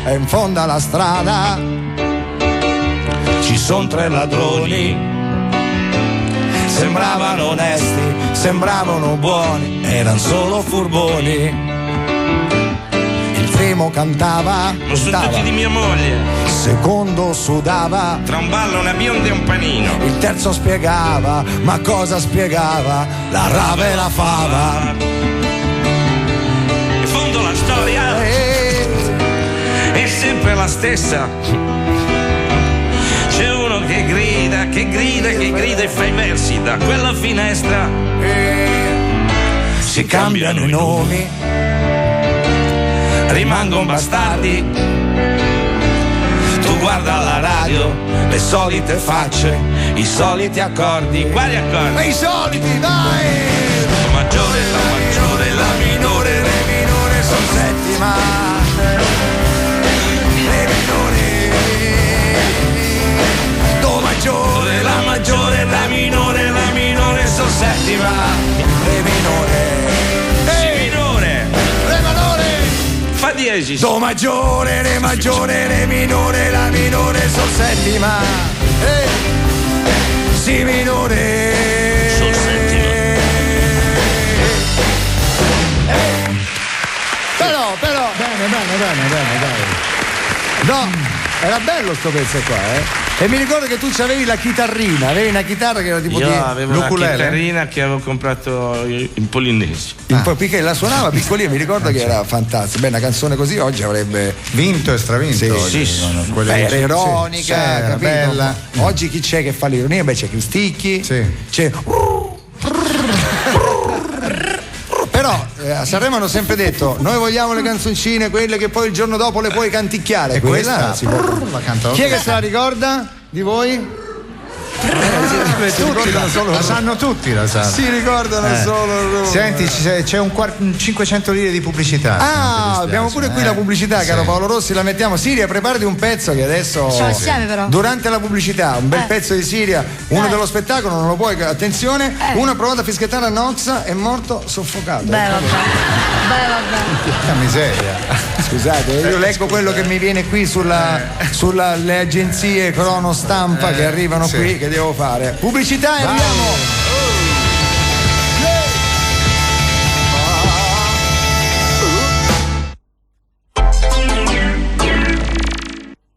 [SPEAKER 2] E in fondo alla strada ci sono 3 ladroni, sembravano onesti, sembravano buoni, erano solo furboni. Il primo cantava,
[SPEAKER 17] ma sono tutti di mia moglie.
[SPEAKER 2] Il secondo sudava,
[SPEAKER 17] tra un ballo, una bionda e un panino.
[SPEAKER 2] Il terzo spiegava, ma cosa spiegava? La rave e la fava.
[SPEAKER 17] In fondo la storia è sempre la stessa. C'è uno che grida e fa i versi da quella finestra.
[SPEAKER 2] Si cambiano i nomi,
[SPEAKER 17] rimangono bastardi. Tu guarda la radio,
[SPEAKER 2] le solite facce, i soliti accordi.
[SPEAKER 17] Quali accordi?
[SPEAKER 2] I soliti, dai!
[SPEAKER 17] La maggiore,
[SPEAKER 2] la minore, re minore, sol settima. Re minore, do maggiore, la maggiore, la minore, sol settima. Re minore,
[SPEAKER 17] si minore,
[SPEAKER 2] re minore,
[SPEAKER 17] fa diesis.
[SPEAKER 2] Do maggiore, re minore, la minore, sol settima. Si minore,
[SPEAKER 17] sol settima.
[SPEAKER 2] Però bene, dai. No, era bello sto pezzo qua, E mi ricordo che tu avevi la chitarrina, avevi una chitarra che era tipo
[SPEAKER 17] io avevo una chitarrina che avevo comprato in Polinesi.
[SPEAKER 2] Perché la suonava piccolina, mi ricordo che era fantastica. Beh, una canzone così oggi avrebbe
[SPEAKER 1] vinto e stravinto.
[SPEAKER 2] Sì. Era ironica, era bella. Oggi chi c'è che fa l'ironia? Beh, c'è Cristicchi, c'è. Però a Sanremo hanno sempre detto: noi vogliamo le canzoncine, quelle che poi il giorno dopo le puoi canticchiare.
[SPEAKER 1] E questa
[SPEAKER 2] si può. Chi è che se la ricorda di voi?
[SPEAKER 1] La sanno tutti, la sanno.
[SPEAKER 2] Si ricordano solo.
[SPEAKER 1] Senti, c'è un 500 lire di pubblicità.
[SPEAKER 2] Abbiamo pure qui la pubblicità, caro Paolo Rossi, la mettiamo. Siria, preparati un pezzo che adesso
[SPEAKER 16] assieme, però.
[SPEAKER 2] Durante la pubblicità, un bel pezzo di Siria, uno dello spettacolo, non lo puoi, attenzione, uno ha provato a fischiettare a Nox, è morto soffocato.
[SPEAKER 16] Beh, vabbè.
[SPEAKER 1] Che miseria.
[SPEAKER 2] Scusate, io leggo quello che mi viene qui sulle agenzie crono stampa che arrivano qui, che devo fare. Pubblicità e andiamo.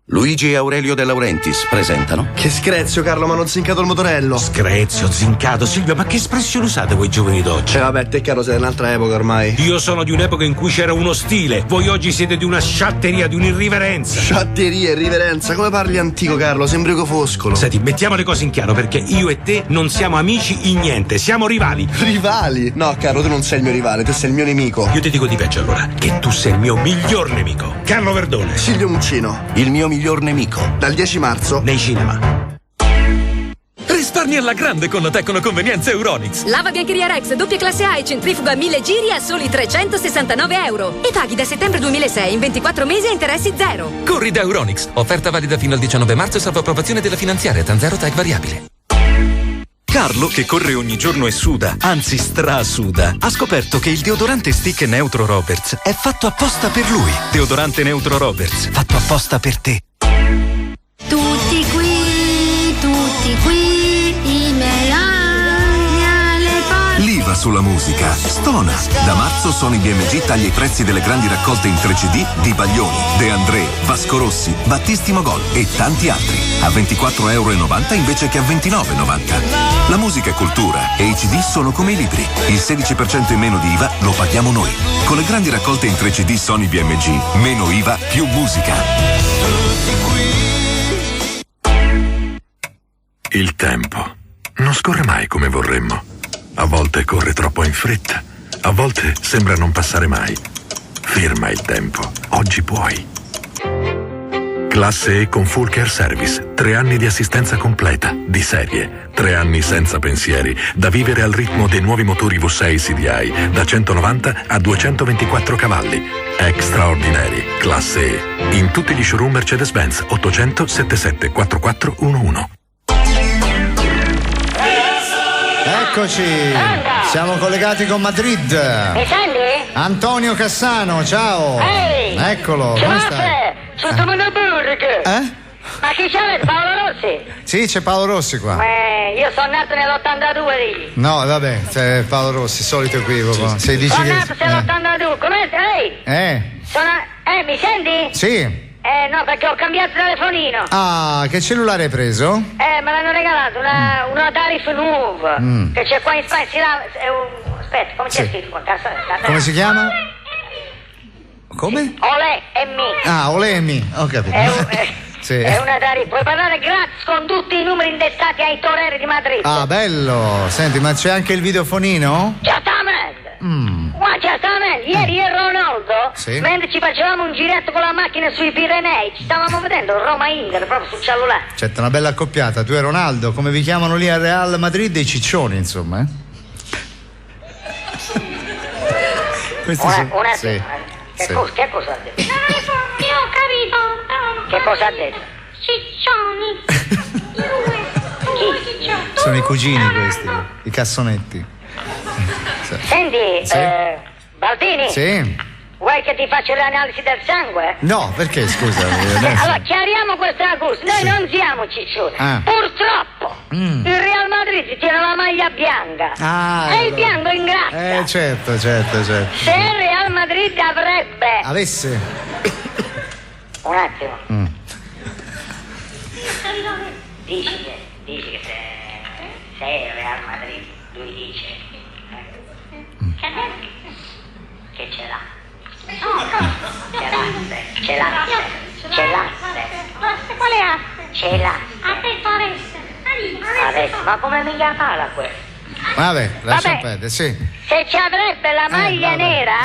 [SPEAKER 18] Luigi e Aurelio De Laurentiis presentano.
[SPEAKER 19] Che screzio, Carlo, ma non zincato il motorello.
[SPEAKER 20] Screzio, zincato, Silvio, ma che espressione usate voi giovani d'oggi?
[SPEAKER 19] Vabbè, te caro, sei di un'altra epoca ormai.
[SPEAKER 20] Io sono di un'epoca in cui c'era uno stile. Voi oggi siete di una sciatteria, di un'irriverenza.
[SPEAKER 19] Sciatteria, irriverenza, come parli antico, Carlo? Sembri Foscolo.
[SPEAKER 20] Senti, mettiamo le cose in chiaro, perché io e te non siamo amici in niente, siamo rivali.
[SPEAKER 19] Rivali? No, caro, tu non sei il mio rivale, tu sei il mio nemico.
[SPEAKER 20] Io ti dico di peggio allora, che tu sei il mio miglior nemico. Carlo Verdone.
[SPEAKER 19] Silvio Muccino.
[SPEAKER 18] Il mio miglior nemico.
[SPEAKER 19] Dal 10 marzo
[SPEAKER 20] nei cinema.
[SPEAKER 3] Risparmi alla grande con la Tecnoconvenienza Euronics.
[SPEAKER 21] Lava biancheria Rex, doppia classe A e centrifuga 1000 giri a soli €369. E paghi da settembre 2006 in 24 mesi a interessi zero.
[SPEAKER 3] Corri da Euronics. Offerta valida fino al 19 marzo e salvo approvazione della finanziaria Tanzero Tag variabile.
[SPEAKER 22] Carlo, che corre ogni giorno e suda, anzi strasuda, ha scoperto che il deodorante stick Neutro Roberts è fatto apposta per lui. Deodorante Neutro Roberts, fatto apposta per te.
[SPEAKER 6] Tutti qui, i miei anni alle parti.
[SPEAKER 18] L'IVA sulla musica stona. Da marzo Sony BMG taglia i prezzi delle grandi raccolte in 3CD di Baglioni, De André, Vasco Rossi, Battisti Mogol e tanti altri. A €24,90 invece che a €29,90. La musica è cultura e i CD sono come i libri. Il 16% in meno di IVA lo paghiamo noi. Con le grandi raccolte in 3CD Sony BMG, meno IVA, più musica.
[SPEAKER 23] Il tempo non scorre mai come vorremmo. A volte corre troppo in fretta, a volte sembra non passare mai. Ferma il tempo, oggi puoi. Classe E con Full Care Service, 3 anni di assistenza completa, di serie, 3 anni senza pensieri, da vivere al ritmo dei nuovi motori V6 CDI, da 190 a 224 cavalli. Extraordinari, Classe E. In tutti gli showroom Mercedes-Benz, 800 77 4411.
[SPEAKER 1] Eccoci, siamo collegati con Madrid.
[SPEAKER 24] Mi senti?
[SPEAKER 1] Antonio Cassano, ciao.
[SPEAKER 24] Ehi!
[SPEAKER 1] Eccolo, come stai?
[SPEAKER 24] Sono una burger. Ma chi c'è? Paolo Rossi?
[SPEAKER 1] Sì, c'è Paolo Rossi qua.
[SPEAKER 24] Io sono nato nell'82 lì.
[SPEAKER 1] No, vabbè, c'è Paolo Rossi, solito equivoco. Se dici
[SPEAKER 24] sono
[SPEAKER 1] che...
[SPEAKER 24] nato nell'82. Com'è? Ehi! Mi senti?
[SPEAKER 1] Sì.
[SPEAKER 24] No, perché ho cambiato telefonino.
[SPEAKER 1] Ah, che cellulare hai preso?
[SPEAKER 24] Me l'hanno regalato, una Tarif nuova. Che c'è qua in Spagna. Aspetta, come c'è scritto qua?
[SPEAKER 1] Come si chiama? Come?
[SPEAKER 24] Olè e mi.
[SPEAKER 1] Ah, Olè e mi, ho capito. Sì.
[SPEAKER 24] È una Tarif. Puoi parlare gratis con tutti i numeri indestati ai toreri di Madrid.
[SPEAKER 1] Ah, bello. Senti, ma c'è anche il videofonino?
[SPEAKER 24] Certamente. Certamente. Ieri e Ronaldo, mentre ci facevamo un giretto con la macchina sui Pirenei, ci stavamo vedendo Roma-Inter proprio sul cellulare.
[SPEAKER 1] Certo, una bella accoppiata. Tu e Ronaldo, come vi chiamano lì a Real Madrid, dei ciccioni, insomma, Questi
[SPEAKER 24] un attimo. Che cosa ha detto?
[SPEAKER 11] Io ho capito.
[SPEAKER 24] Che cosa ha detto?
[SPEAKER 11] Ciccioni.
[SPEAKER 24] Chi?
[SPEAKER 1] Sono i cugini questi, i cassonetti.
[SPEAKER 24] Senti, Baldini?
[SPEAKER 1] Sì.
[SPEAKER 24] Vuoi che ti faccia l'analisi del sangue?
[SPEAKER 1] No, perché scusa?
[SPEAKER 24] Allora, chiariamo questa cosa. Noi non siamo ciccioni. Purtroppo il Real Madrid tiene la maglia bianca. E il bianco ingrassa.
[SPEAKER 1] Certo.
[SPEAKER 24] Se il Real Madrid
[SPEAKER 1] avesse
[SPEAKER 24] un attimo. Dici che se il Real Madrid, lui dice che ce l'ha. Ce l'ha.
[SPEAKER 11] Quale asse?
[SPEAKER 24] Ce l'ha.
[SPEAKER 11] A te fareste.
[SPEAKER 24] Adesso, ma come mica parla questo?
[SPEAKER 1] Vabbè, lascia perdere, sì.
[SPEAKER 24] Se ci avrebbe la maglia nera,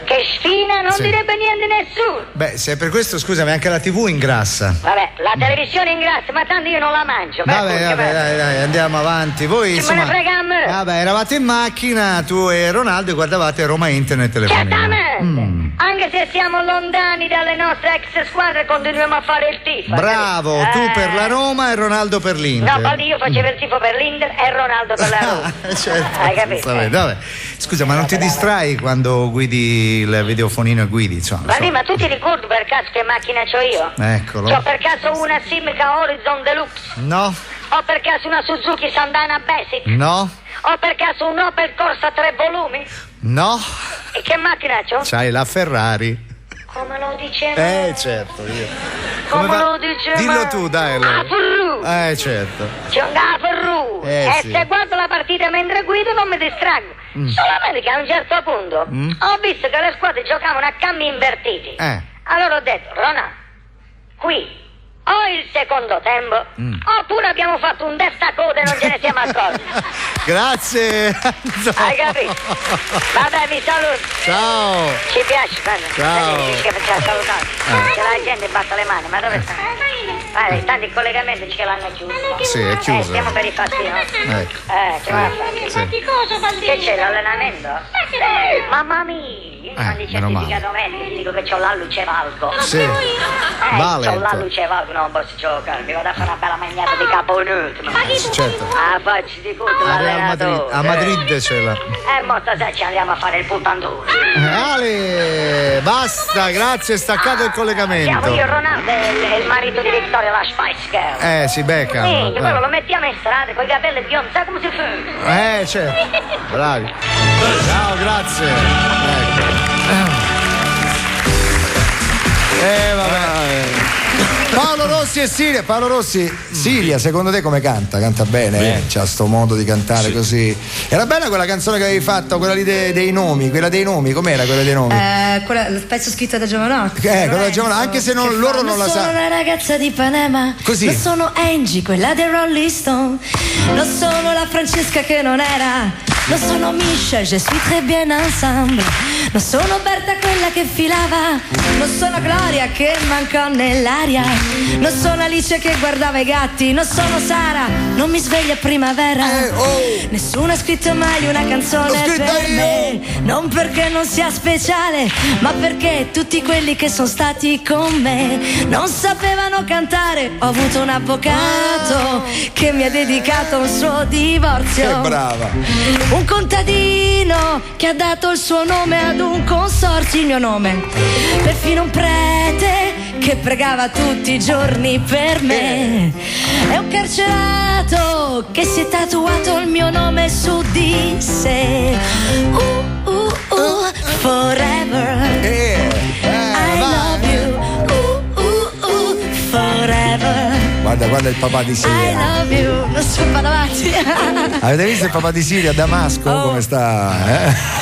[SPEAKER 24] che sfina, non direbbe niente nessuno.
[SPEAKER 1] Beh, se è per questo, scusami, anche la TV ingrassa.
[SPEAKER 24] Vabbè, la televisione ingrassa, ma tanto io non la mangio.
[SPEAKER 1] Vabbè, dai, andiamo avanti. Voi, insomma,
[SPEAKER 24] me ne frega a me.
[SPEAKER 1] Vabbè, eravate in macchina, tu e Ronaldo, e guardavate Roma Internet telefonino.
[SPEAKER 24] Certamente. Anche se siamo lontani dalle nostre ex squadre, continuiamo a fare il tifo.
[SPEAKER 1] Bravo, tu per la Roma e Ronaldo per l'Inter.
[SPEAKER 24] No, Baldi, io facevo il tifo per l'Inter e Ronaldo per la Roma.
[SPEAKER 1] Certo.
[SPEAKER 24] Hai capito?
[SPEAKER 1] Vabbè. Scusa, ma non ti distrai quando guidi il videofonino e guidi, insomma?
[SPEAKER 24] Baldi, ma tu ti ricordi per caso che macchina c'ho io?
[SPEAKER 1] Eccolo.
[SPEAKER 24] C'ho per caso una Simca Horizon Deluxe?
[SPEAKER 1] No.
[SPEAKER 24] Ho per caso una Suzuki Sandana Basic?
[SPEAKER 1] No.
[SPEAKER 24] Ho per caso un Opel Corsa 3 volumi?
[SPEAKER 1] No.
[SPEAKER 24] E che macchina c'ho?
[SPEAKER 1] C'hai la Ferrari.
[SPEAKER 24] Come lo dicevo?
[SPEAKER 1] Certo, io.
[SPEAKER 24] Come lo dicevo?
[SPEAKER 1] Dillo tu, dai.
[SPEAKER 24] Ferru.
[SPEAKER 1] Certo.
[SPEAKER 24] C'è un Ferru. E se guardo la partita mentre guido non mi distraggo. Solamente che a un certo punto ho visto che le squadre giocavano a cambi invertiti. Allora ho detto, Ronaldo, qui o il secondo tempo oppure abbiamo fatto un testacoda e non ce ne siamo accorti.
[SPEAKER 1] Grazie.
[SPEAKER 24] Hai capito? Vabbè, vi saluto.
[SPEAKER 1] Ciao.
[SPEAKER 24] Ci piace, bello.
[SPEAKER 1] Ciao.
[SPEAKER 24] Che ci ha salutato. C'è la gente batte le mani, ma dove sta? Tanti collegamenti ce l'hanno chiuso.
[SPEAKER 1] Sì, è chiuso.
[SPEAKER 24] Stiamo per i fatti, no?
[SPEAKER 1] Ecco.
[SPEAKER 24] Che va a fare?
[SPEAKER 11] Fatti cosa, bambini?
[SPEAKER 24] Che c'è, l'allenamento? Mamma mia! Quando il certificato medico dico che c'ho la luce valgo.
[SPEAKER 1] Sì.
[SPEAKER 24] C'ho la luce valgo, non posso giocare. Mi vado a fare una bella magnata di capo inutile.
[SPEAKER 1] Certo.
[SPEAKER 24] Faccio di tutto l'allenatore.
[SPEAKER 1] A Madrid ce l'ha.
[SPEAKER 24] Mo stasera ci andiamo a fare il puttandone.
[SPEAKER 1] Ale, basta, grazie, staccato il collegamento.
[SPEAKER 24] Siamo io Ronaldo e il marito di Vittoria, la Spice Girl.
[SPEAKER 1] Si becca.
[SPEAKER 24] Quello lo mettiamo in strada con i capelli biondi, sai come si fa?
[SPEAKER 1] Certo. Bravi. Ciao, grazie.
[SPEAKER 2] Vabbè. Paolo Rossi e Siria. Paolo Rossi, Siria, secondo te come canta? Canta bene, c'ha sto modo di cantare così. Era bella quella canzone che avevi fatto, quella lì dei nomi, quella dei nomi, com'era quella dei nomi?
[SPEAKER 16] Il pezzo scritto da Giovanotti.
[SPEAKER 2] Quella da Giovanotti, anche se loro non la sanno.
[SPEAKER 16] Sono una ragazza di Panama.
[SPEAKER 2] Così.
[SPEAKER 16] Non sono Angie, quella dei Rolling Stone. Non sono la Francesca che non era. Non sono Misha, je suis très bien ensemble. Non sono Berta quella che filava. Non sono Gloria che mancò nell'aria. Non sono Alice che guardava i gatti. Non sono Sara, non mi sveglia a primavera. Nessuno ha scritto mai una canzone per me. Non perché non sia speciale, ma perché tutti quelli che sono stati con me non sapevano cantare. Ho avuto un avvocato che mi ha dedicato un suo divorzio.
[SPEAKER 2] Che brava.
[SPEAKER 16] Un contadino che ha dato il suo nome ad un consorzio, il mio nome. Perfino un prete che pregava tutti i giorni per me. È un carcerato che si è tatuato il mio nome su di sé. Forever I love you. Forever.
[SPEAKER 2] Guarda il papà di Siria.
[SPEAKER 16] I love you. Non so, vado avanti.
[SPEAKER 2] Avete visto il papà di Siria a Damasco? Come sta?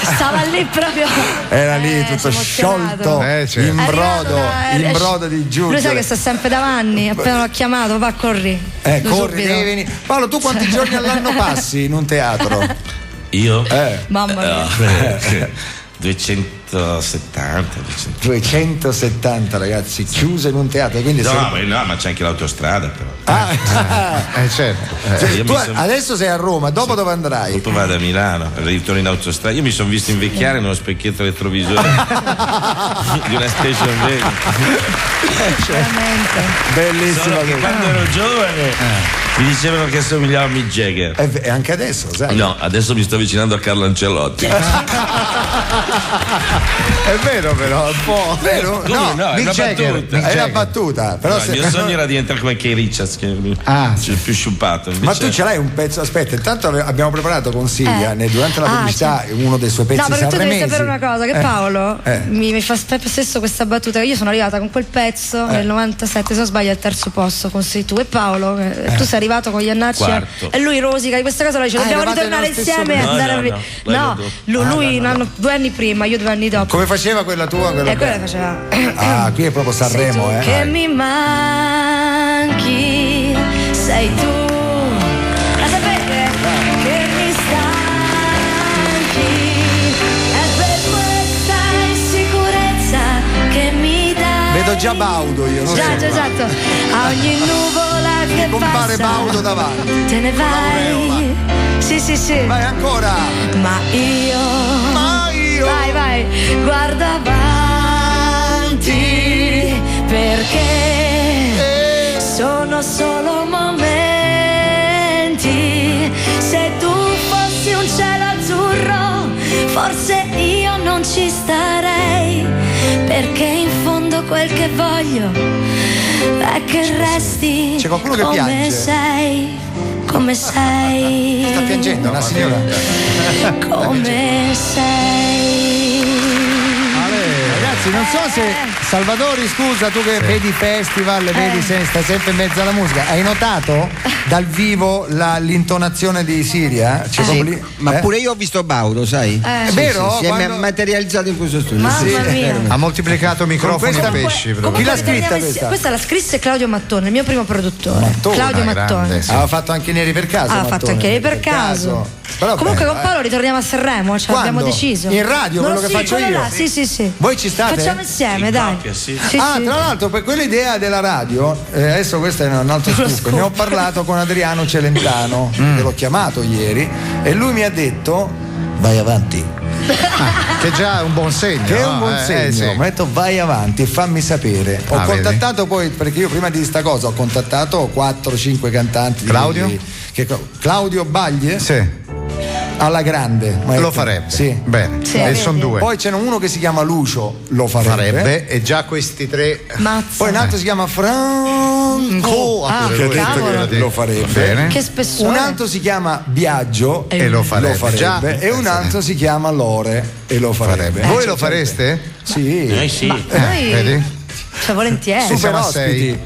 [SPEAKER 16] Stava lì proprio.
[SPEAKER 2] Era lì tutto sciolto, in brodo di giù.
[SPEAKER 16] Lui sa che sta sempre davanti. Appena l'ho chiamato, va, corri.
[SPEAKER 2] Corri, devi venire. Paolo, tu quanti giorni all'anno passi in un teatro?
[SPEAKER 17] Io?
[SPEAKER 16] Mamma mia.
[SPEAKER 2] 270 ragazzi, chiuse in un teatro, quindi
[SPEAKER 17] ma c'è anche l'autostrada però.
[SPEAKER 2] Certo. Tu adesso sei a Roma, dopo dove andrai?
[SPEAKER 17] Dopo vado a Milano, ritorno in autostrada. Io mi sono visto invecchiare nello specchietto retrovisore di una station wagon.
[SPEAKER 2] Bellissimo.
[SPEAKER 17] Quando ero giovane mi dicevano che somigliavo a Mick Jagger.
[SPEAKER 2] E anche adesso, sai?
[SPEAKER 17] No, adesso mi sto avvicinando a Carlo Ancelotti.
[SPEAKER 2] È vero però, un po'. Vero?
[SPEAKER 17] No,
[SPEAKER 2] è una battuta. Però
[SPEAKER 17] il mio sogno era diventare come Kay Richards, che è più sciupato. Invece...
[SPEAKER 2] Ma tu ce l'hai un pezzo? Aspetta, intanto abbiamo preparato con Silvia durante la pubblicità uno dei suoi pezzi sanremesi.
[SPEAKER 16] No, perché tu devi sapere una cosa, che Paolo mi fa spesso questa battuta. Io sono arrivata con quel pezzo nel 97, se non sbaglio al terzo posto, con Sei tu, e Paolo, tu sei arrivato con gli annacci e lui rosica di questa cosa, dice dobbiamo ritornare insieme e andare lui 2 anni prima, io 2 anni dopo.
[SPEAKER 2] Come faceva quella tua?
[SPEAKER 16] Quella faceva.
[SPEAKER 2] Qui è proprio Sanremo,
[SPEAKER 16] sei tu che mi manchi, sei tu. La sapete? Che mi stanchi. È per questa insicurezza che mi dai.
[SPEAKER 2] Vedo già Baudo io, no?
[SPEAKER 16] Già, esatto. A ogni nuvola che
[SPEAKER 2] compare
[SPEAKER 16] passa,
[SPEAKER 2] Baudo davanti.
[SPEAKER 16] te ne vai. Sì.
[SPEAKER 2] Vai ancora.
[SPEAKER 16] Ma io vai, guarda avanti, perché sono solo momenti. Se tu fossi un cielo azzurro, forse io non ci starei, perché in fondo quel che voglio è che resti come
[SPEAKER 2] piange.
[SPEAKER 16] sei. Come sei?
[SPEAKER 2] Sta piangendo una signora?
[SPEAKER 16] Come sei?
[SPEAKER 2] Ragazzi, non so se Salvatori, scusa, tu che vedi festival, stai sempre in mezzo alla musica, hai notato dal vivo l'intonazione di Siria?
[SPEAKER 4] Ma pure io ho visto Baudo, sai?
[SPEAKER 2] È vero?
[SPEAKER 4] Si è materializzato in questo studio.
[SPEAKER 16] Mamma mia.
[SPEAKER 1] Ha moltiplicato microfoni e pesci.
[SPEAKER 2] Chi l'ha scritta questa?
[SPEAKER 16] Questa la scrisse Claudio Mattone, il mio primo produttore. Claudio Mattone.
[SPEAKER 2] Aveva fatto anche Neri per caso.
[SPEAKER 16] Ha fatto anche Neri per caso. Comunque con Paolo ritorniamo a Sanremo, abbiamo deciso.
[SPEAKER 2] In radio, quello che faccio io?
[SPEAKER 16] Sì.
[SPEAKER 2] Voi ci state?
[SPEAKER 16] facciamo insieme, dai.
[SPEAKER 2] Sì, tra l'altro, per quell'idea della radio, adesso questo è un altro scoop. Ne ho parlato con Adriano Celentano, che l'ho chiamato ieri, e lui mi ha detto: vai avanti.
[SPEAKER 1] Che già è un buon segno.
[SPEAKER 2] Che è un buon segno.
[SPEAKER 1] Sì.
[SPEAKER 2] Mi ha detto vai avanti e fammi sapere. Ho contattato poi, perché io prima di sta cosa ho contattato 4-5 cantanti.
[SPEAKER 1] Claudio?
[SPEAKER 2] Claudio Baglie?
[SPEAKER 1] Sì.
[SPEAKER 2] Alla grande.
[SPEAKER 1] Lo farebbe.
[SPEAKER 2] Sì.
[SPEAKER 1] Bene.
[SPEAKER 16] Sì,
[SPEAKER 1] e sono due.
[SPEAKER 2] Poi c'è uno che si chiama Lucio, lo farebbe.
[SPEAKER 1] E già questi tre.
[SPEAKER 16] Mazza.
[SPEAKER 2] Poi un altro si chiama Franco,
[SPEAKER 1] che ha detto che
[SPEAKER 2] lo farebbe.
[SPEAKER 1] Bene.
[SPEAKER 16] Che spessore.
[SPEAKER 2] Un altro si chiama Biagio
[SPEAKER 1] e lo farebbe. Già.
[SPEAKER 2] E un altro si chiama Lore e lo farebbe.
[SPEAKER 1] Voi lo fareste?
[SPEAKER 2] Sì.
[SPEAKER 17] Sì.
[SPEAKER 1] Vedi?
[SPEAKER 16] Cioè, volentieri.
[SPEAKER 2] Super ospiti.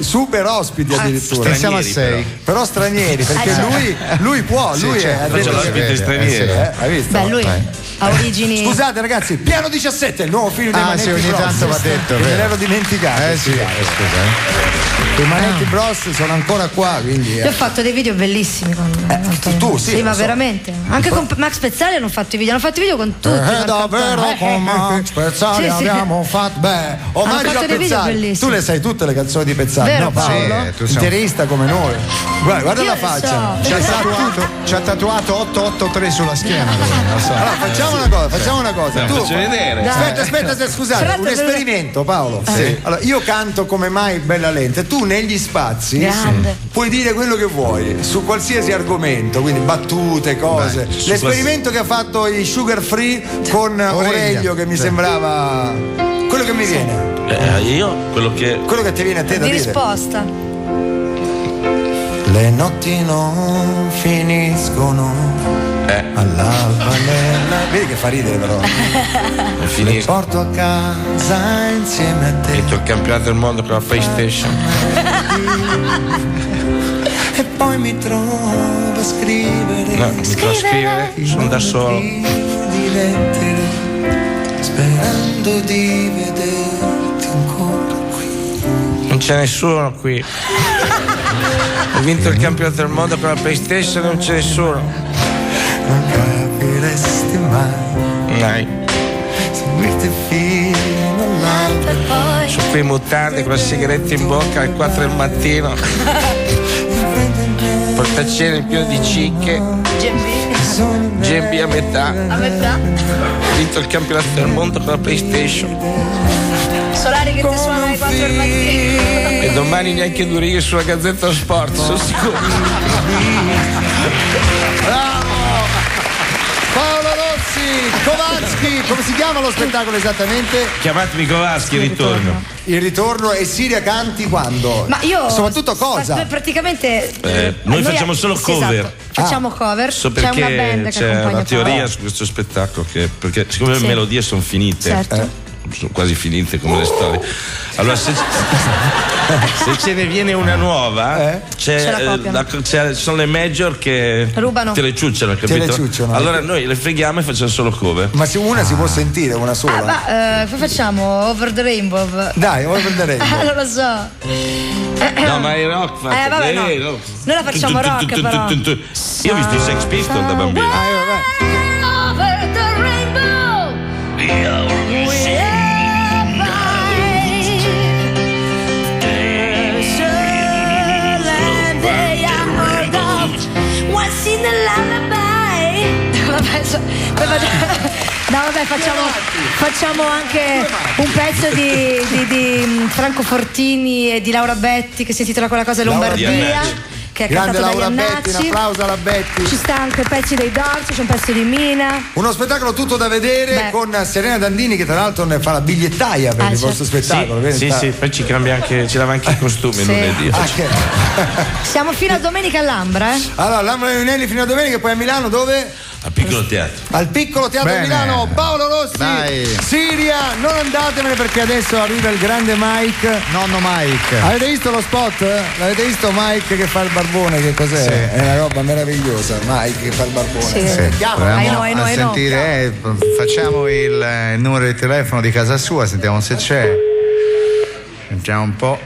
[SPEAKER 2] Super ospiti addirittura.
[SPEAKER 1] Siamo a 6.
[SPEAKER 2] Però stranieri, perché lui può, lui è
[SPEAKER 17] l'ospite straniero.
[SPEAKER 2] Hai visto?
[SPEAKER 16] Beh, lui ha origini.
[SPEAKER 2] Scusate ragazzi, Piano 17, il nuovo film dei Manetti
[SPEAKER 1] ogni
[SPEAKER 2] Bros.
[SPEAKER 1] tanto va detto.
[SPEAKER 2] Me l'ero dimenticato. I Manetti Bros sono ancora qua, quindi.
[SPEAKER 16] Io ho fatto dei video bellissimi con Antonio.
[SPEAKER 2] Tu sì.
[SPEAKER 16] Sì, ma veramente. Anche con Max Pezzali hanno fatto i video, hanno fatto i video con tutti.
[SPEAKER 2] Davvero con Max Pezzali abbiamo fatto. Beh, omaggio a Pezzali. Tu le sai tutte le canzoni di Pezzali,
[SPEAKER 16] vero,
[SPEAKER 2] no Paolo?
[SPEAKER 1] Sì,
[SPEAKER 2] interista come noi. Guarda la faccia.
[SPEAKER 1] Ci ha tatuato 883 sulla schiena.
[SPEAKER 2] Allora facciamo una cosa. Tu,
[SPEAKER 17] faccio vedere.
[SPEAKER 2] Aspetta, scusate, un esperimento, Paolo.
[SPEAKER 1] Sì.
[SPEAKER 2] Allora, io canto come mai Bella Lente, tu negli spazi puoi dire quello che vuoi su qualsiasi argomento, quindi battute, cose. L'esperimento che ha fatto i Sugar Free con Aurelio, che mi sembrava quello che mi viene.
[SPEAKER 17] Io quello che
[SPEAKER 2] ti viene a te da dire.
[SPEAKER 16] Risposta.
[SPEAKER 2] Le notti non finiscono. All'alba vedi che fa ridere però.
[SPEAKER 17] Finisco.
[SPEAKER 2] Porto a casa insieme a te.
[SPEAKER 17] Vinto il campionato del mondo con la PlayStation.
[SPEAKER 2] E poi mi trovo a scrivere.
[SPEAKER 17] No, mi trovo a scrivere, sono da solo.
[SPEAKER 2] Di lettere, sperando di vederti ancora qui.
[SPEAKER 17] Non c'è nessuno qui. Ho vinto il campionato del mondo con la PlayStation e non c'è nessuno.
[SPEAKER 2] Non capiresti mai.
[SPEAKER 17] Dai.
[SPEAKER 2] Seguirti fino all'alba.
[SPEAKER 17] Su quei mutande con la sigaretta in bocca alle 4 del mattino. Portacenere in pieno di cicche. Gembi a metà. Ho vinto il campionato del mondo con la PlayStation.
[SPEAKER 16] Solari che ti suonano alle 4 del mattino.
[SPEAKER 17] E domani neanche due righe sulla Gazzetta dello Sport, sono sicuro.
[SPEAKER 2] Paolo Rossi, Kowalski, come si chiama lo spettacolo esattamente?
[SPEAKER 17] Chiamatemi Kowalski, il ritorno.
[SPEAKER 2] Il ritorno. E Siria canti quando?
[SPEAKER 16] Ma io
[SPEAKER 2] soprattutto cosa?
[SPEAKER 16] Praticamente
[SPEAKER 17] noi facciamo solo cover.
[SPEAKER 16] Esatto. Facciamo cover.
[SPEAKER 17] So
[SPEAKER 16] c'è una band che
[SPEAKER 17] c'è
[SPEAKER 16] accompagna
[SPEAKER 17] una teoria su questo spettacolo perché siccome le melodie sono finite.
[SPEAKER 16] Certo.
[SPEAKER 17] Sono quasi finite come le storie. Allora se ce ne viene una nuova sono le major che
[SPEAKER 16] rubano,
[SPEAKER 17] te le ciucciano, capito? Allora noi le freghiamo e facciamo solo cover.
[SPEAKER 2] Ma se una si può sentire, una sola.
[SPEAKER 16] Poi facciamo Over the Rainbow.
[SPEAKER 2] Dai, Over the Rainbow.
[SPEAKER 16] Non lo so.
[SPEAKER 17] No, ma è rock fatto.
[SPEAKER 16] Vabbè, no. Noi la facciamo rock però.
[SPEAKER 17] Io ho visto i Sex Pistols da bambino.
[SPEAKER 6] Over the rainbow.
[SPEAKER 16] Facciamo anche un pezzo di Franco Fortini e di Laura Betti che si intitola quella cosa Lombardia, che è
[SPEAKER 2] grande
[SPEAKER 16] cantato
[SPEAKER 2] Laura
[SPEAKER 16] dagli
[SPEAKER 2] Betti, un
[SPEAKER 16] Annacci.
[SPEAKER 2] applauso alla Betti.
[SPEAKER 16] Ci sta anche pezzi dei Doors, c'è un pezzo di Mina.
[SPEAKER 2] Uno spettacolo tutto da vedere con Serena Dandini, che tra l'altro ne fa la bigliettaia per il vostro spettacolo.
[SPEAKER 17] Sì, poi ci dava anche i costumi lunedì.
[SPEAKER 16] Siamo fino a domenica all'Ambra,
[SPEAKER 2] Allora, l'Ambra dei Unelli fino a domenica, poi a Milano dove?
[SPEAKER 17] Al Piccolo Teatro.
[SPEAKER 2] Al Piccolo Teatro di Milano. Paolo Rossi.
[SPEAKER 1] Dai.
[SPEAKER 2] Siria, non andatevene perché adesso arriva il grande Mike.
[SPEAKER 1] Nonno Mike.
[SPEAKER 2] Avete visto lo spot? L'avete visto Mike che fa il barbone? Che cos'è?
[SPEAKER 1] Sì.
[SPEAKER 2] È una roba meravigliosa. Mike che fa il barbone.
[SPEAKER 1] Sì. Proviamo a sentire. Facciamo il numero di telefono di casa sua, sentiamo se c'è. Sentiamo un po'.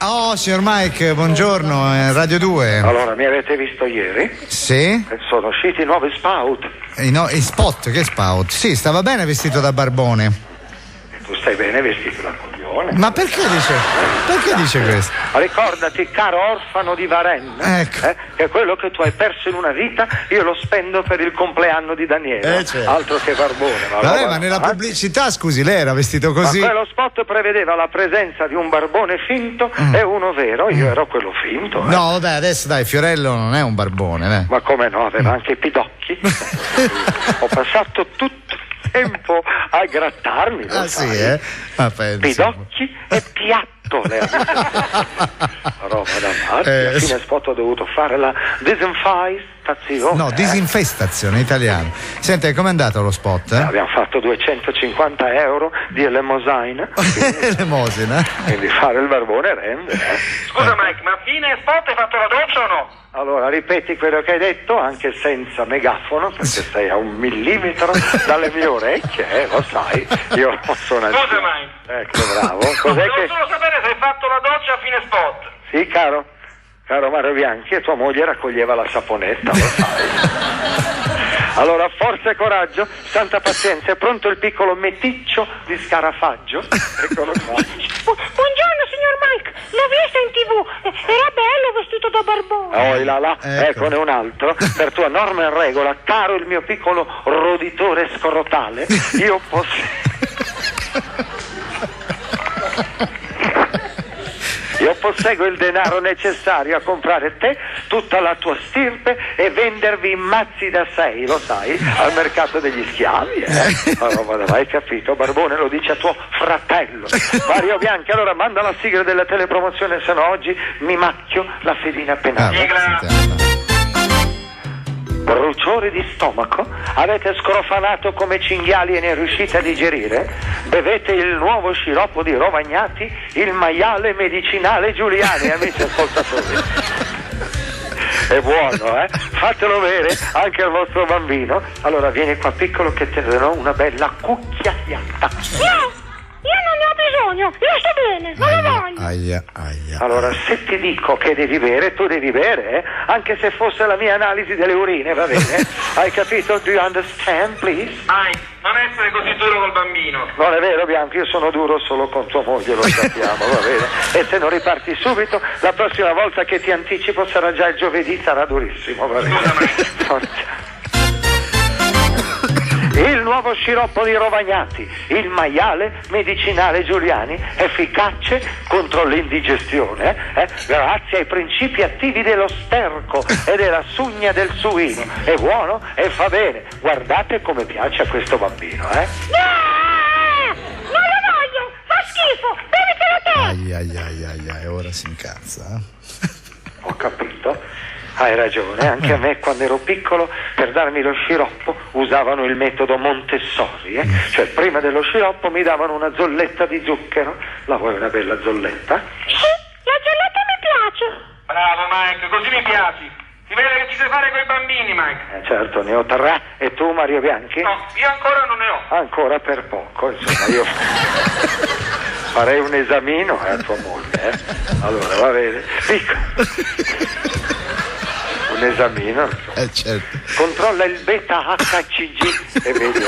[SPEAKER 1] Oh, signor Mike, buongiorno, Radio 2.
[SPEAKER 8] Allora, mi avete visto ieri?
[SPEAKER 1] Sì.
[SPEAKER 8] Sono usciti i nuovi spout.
[SPEAKER 1] I spot, che spout? Sì, stava bene vestito da barbone.
[SPEAKER 8] Tu stai bene vestito da coglione.
[SPEAKER 1] Ma perché dice questo?
[SPEAKER 8] Ricordati, caro orfano di Varennes, che quello che tu hai perso in una vita io lo spendo per il compleanno di Daniele.
[SPEAKER 1] Certo.
[SPEAKER 8] Altro che barbone.
[SPEAKER 1] Vabbè, ma nella pubblicità, scusi, lei era vestito così?
[SPEAKER 8] Ma quello spot prevedeva la presenza di un barbone finto e uno vero. Io ero quello finto.
[SPEAKER 1] No, vabbè, adesso dai, Fiorello non è un barbone.
[SPEAKER 8] Ma come no, aveva anche i pidocchi. Ho passato tutto tempo a grattarmi.
[SPEAKER 1] Ah, sì, Ma penso.
[SPEAKER 8] Pidocchi e piatto. Roba da matti. A fine spot ho dovuto fare la disinfestazione.
[SPEAKER 1] No, disinfestazione italiano. Senta, com'è andato lo spot?
[SPEAKER 8] Abbiamo fatto 250 euro di elemosina.
[SPEAKER 1] Elemosina?
[SPEAKER 8] Quindi fare il barbone rende.
[SPEAKER 14] Scusa Mike, ma a fine spot hai fatto la doccia o no?
[SPEAKER 8] Allora, ripeti quello che hai detto, anche senza megafono, perché sei a 1 millimetro dalle mie orecchie, lo sai. Io non sono...
[SPEAKER 14] Scusa Mike.
[SPEAKER 8] Ecco, bravo. Cos'è
[SPEAKER 14] Devo solo sapere se hai fatto la doccia a fine spot.
[SPEAKER 8] Sì, caro Mario Bianchi, e tua moglie raccoglieva la saponetta, lo sai. Allora, forza e coraggio, santa pazienza, è pronto il piccolo meticcio di Scarafaggio? Eccolo qua.
[SPEAKER 11] Buongiorno signor Mike, l'ho visto in TV, era bello vestito da barbone.
[SPEAKER 8] Eccone un altro, per tua norma e regola, caro il mio piccolo roditore scrotale, io posseggo il denaro necessario a comprare te, tutta la tua stirpe e vendervi in mazzi da 6, lo sai, al mercato degli schiavi. Hai capito, Barbone, lo dice a tuo fratello. Mario Bianchi, allora manda la sigla della telepromozione, se no oggi mi macchio la fedina penale. Bruciore di stomaco? Avete scrofanato come cinghiali e ne riuscite a digerire? Bevete il nuovo sciroppo di Rovagnati, il maiale medicinale Giuliani, amici ascoltatori. È buono, Fatelo bere anche al vostro bambino. Allora vieni qua piccolo che te ne darò una bella cucchiaiata.
[SPEAKER 11] Io non ne ho bisogno, io sto bene, non lo voglio.
[SPEAKER 8] Allora, se ti dico che devi bere, tu devi bere, anche se fosse la mia analisi delle urine, va bene? Hai capito? Do you understand, please?
[SPEAKER 14] Mike, non essere così duro col bambino.
[SPEAKER 8] Non è vero, Bianco, io sono duro solo con tua moglie, lo sappiamo, va bene? E se non riparti subito, la prossima volta che ti anticipo sarà già il giovedì, sarà durissimo, va bene? Forza. Il nuovo sciroppo di Rovagnati, il maiale medicinale Giuliani, efficace contro l'indigestione, grazie ai principi attivi dello sterco e della sugna del suino. È buono e fa bene. Guardate come piace a questo bambino,
[SPEAKER 11] Non lo voglio, fa schifo, bevitelo te.
[SPEAKER 1] E ora si incazza.
[SPEAKER 8] Ho capito. Hai ragione, anche a me quando ero piccolo per darmi lo sciroppo usavano il metodo Montessori, cioè prima dello sciroppo mi davano una zolletta di zucchero. La vuoi una bella zolletta?
[SPEAKER 11] Sì, la zolletta mi piace.
[SPEAKER 14] Bravo Mike, così mi piaci. Si vede che ci sai fare coi bambini, Mike.
[SPEAKER 8] Certo, ne ho 3. E tu, Mario Bianchi?
[SPEAKER 14] No, io ancora non ne ho.
[SPEAKER 8] Ancora per poco, insomma, io farei un esamino a tua moglie, Allora, va bene. Un esamino,
[SPEAKER 1] certo.
[SPEAKER 8] Controlla il beta HCG e vedi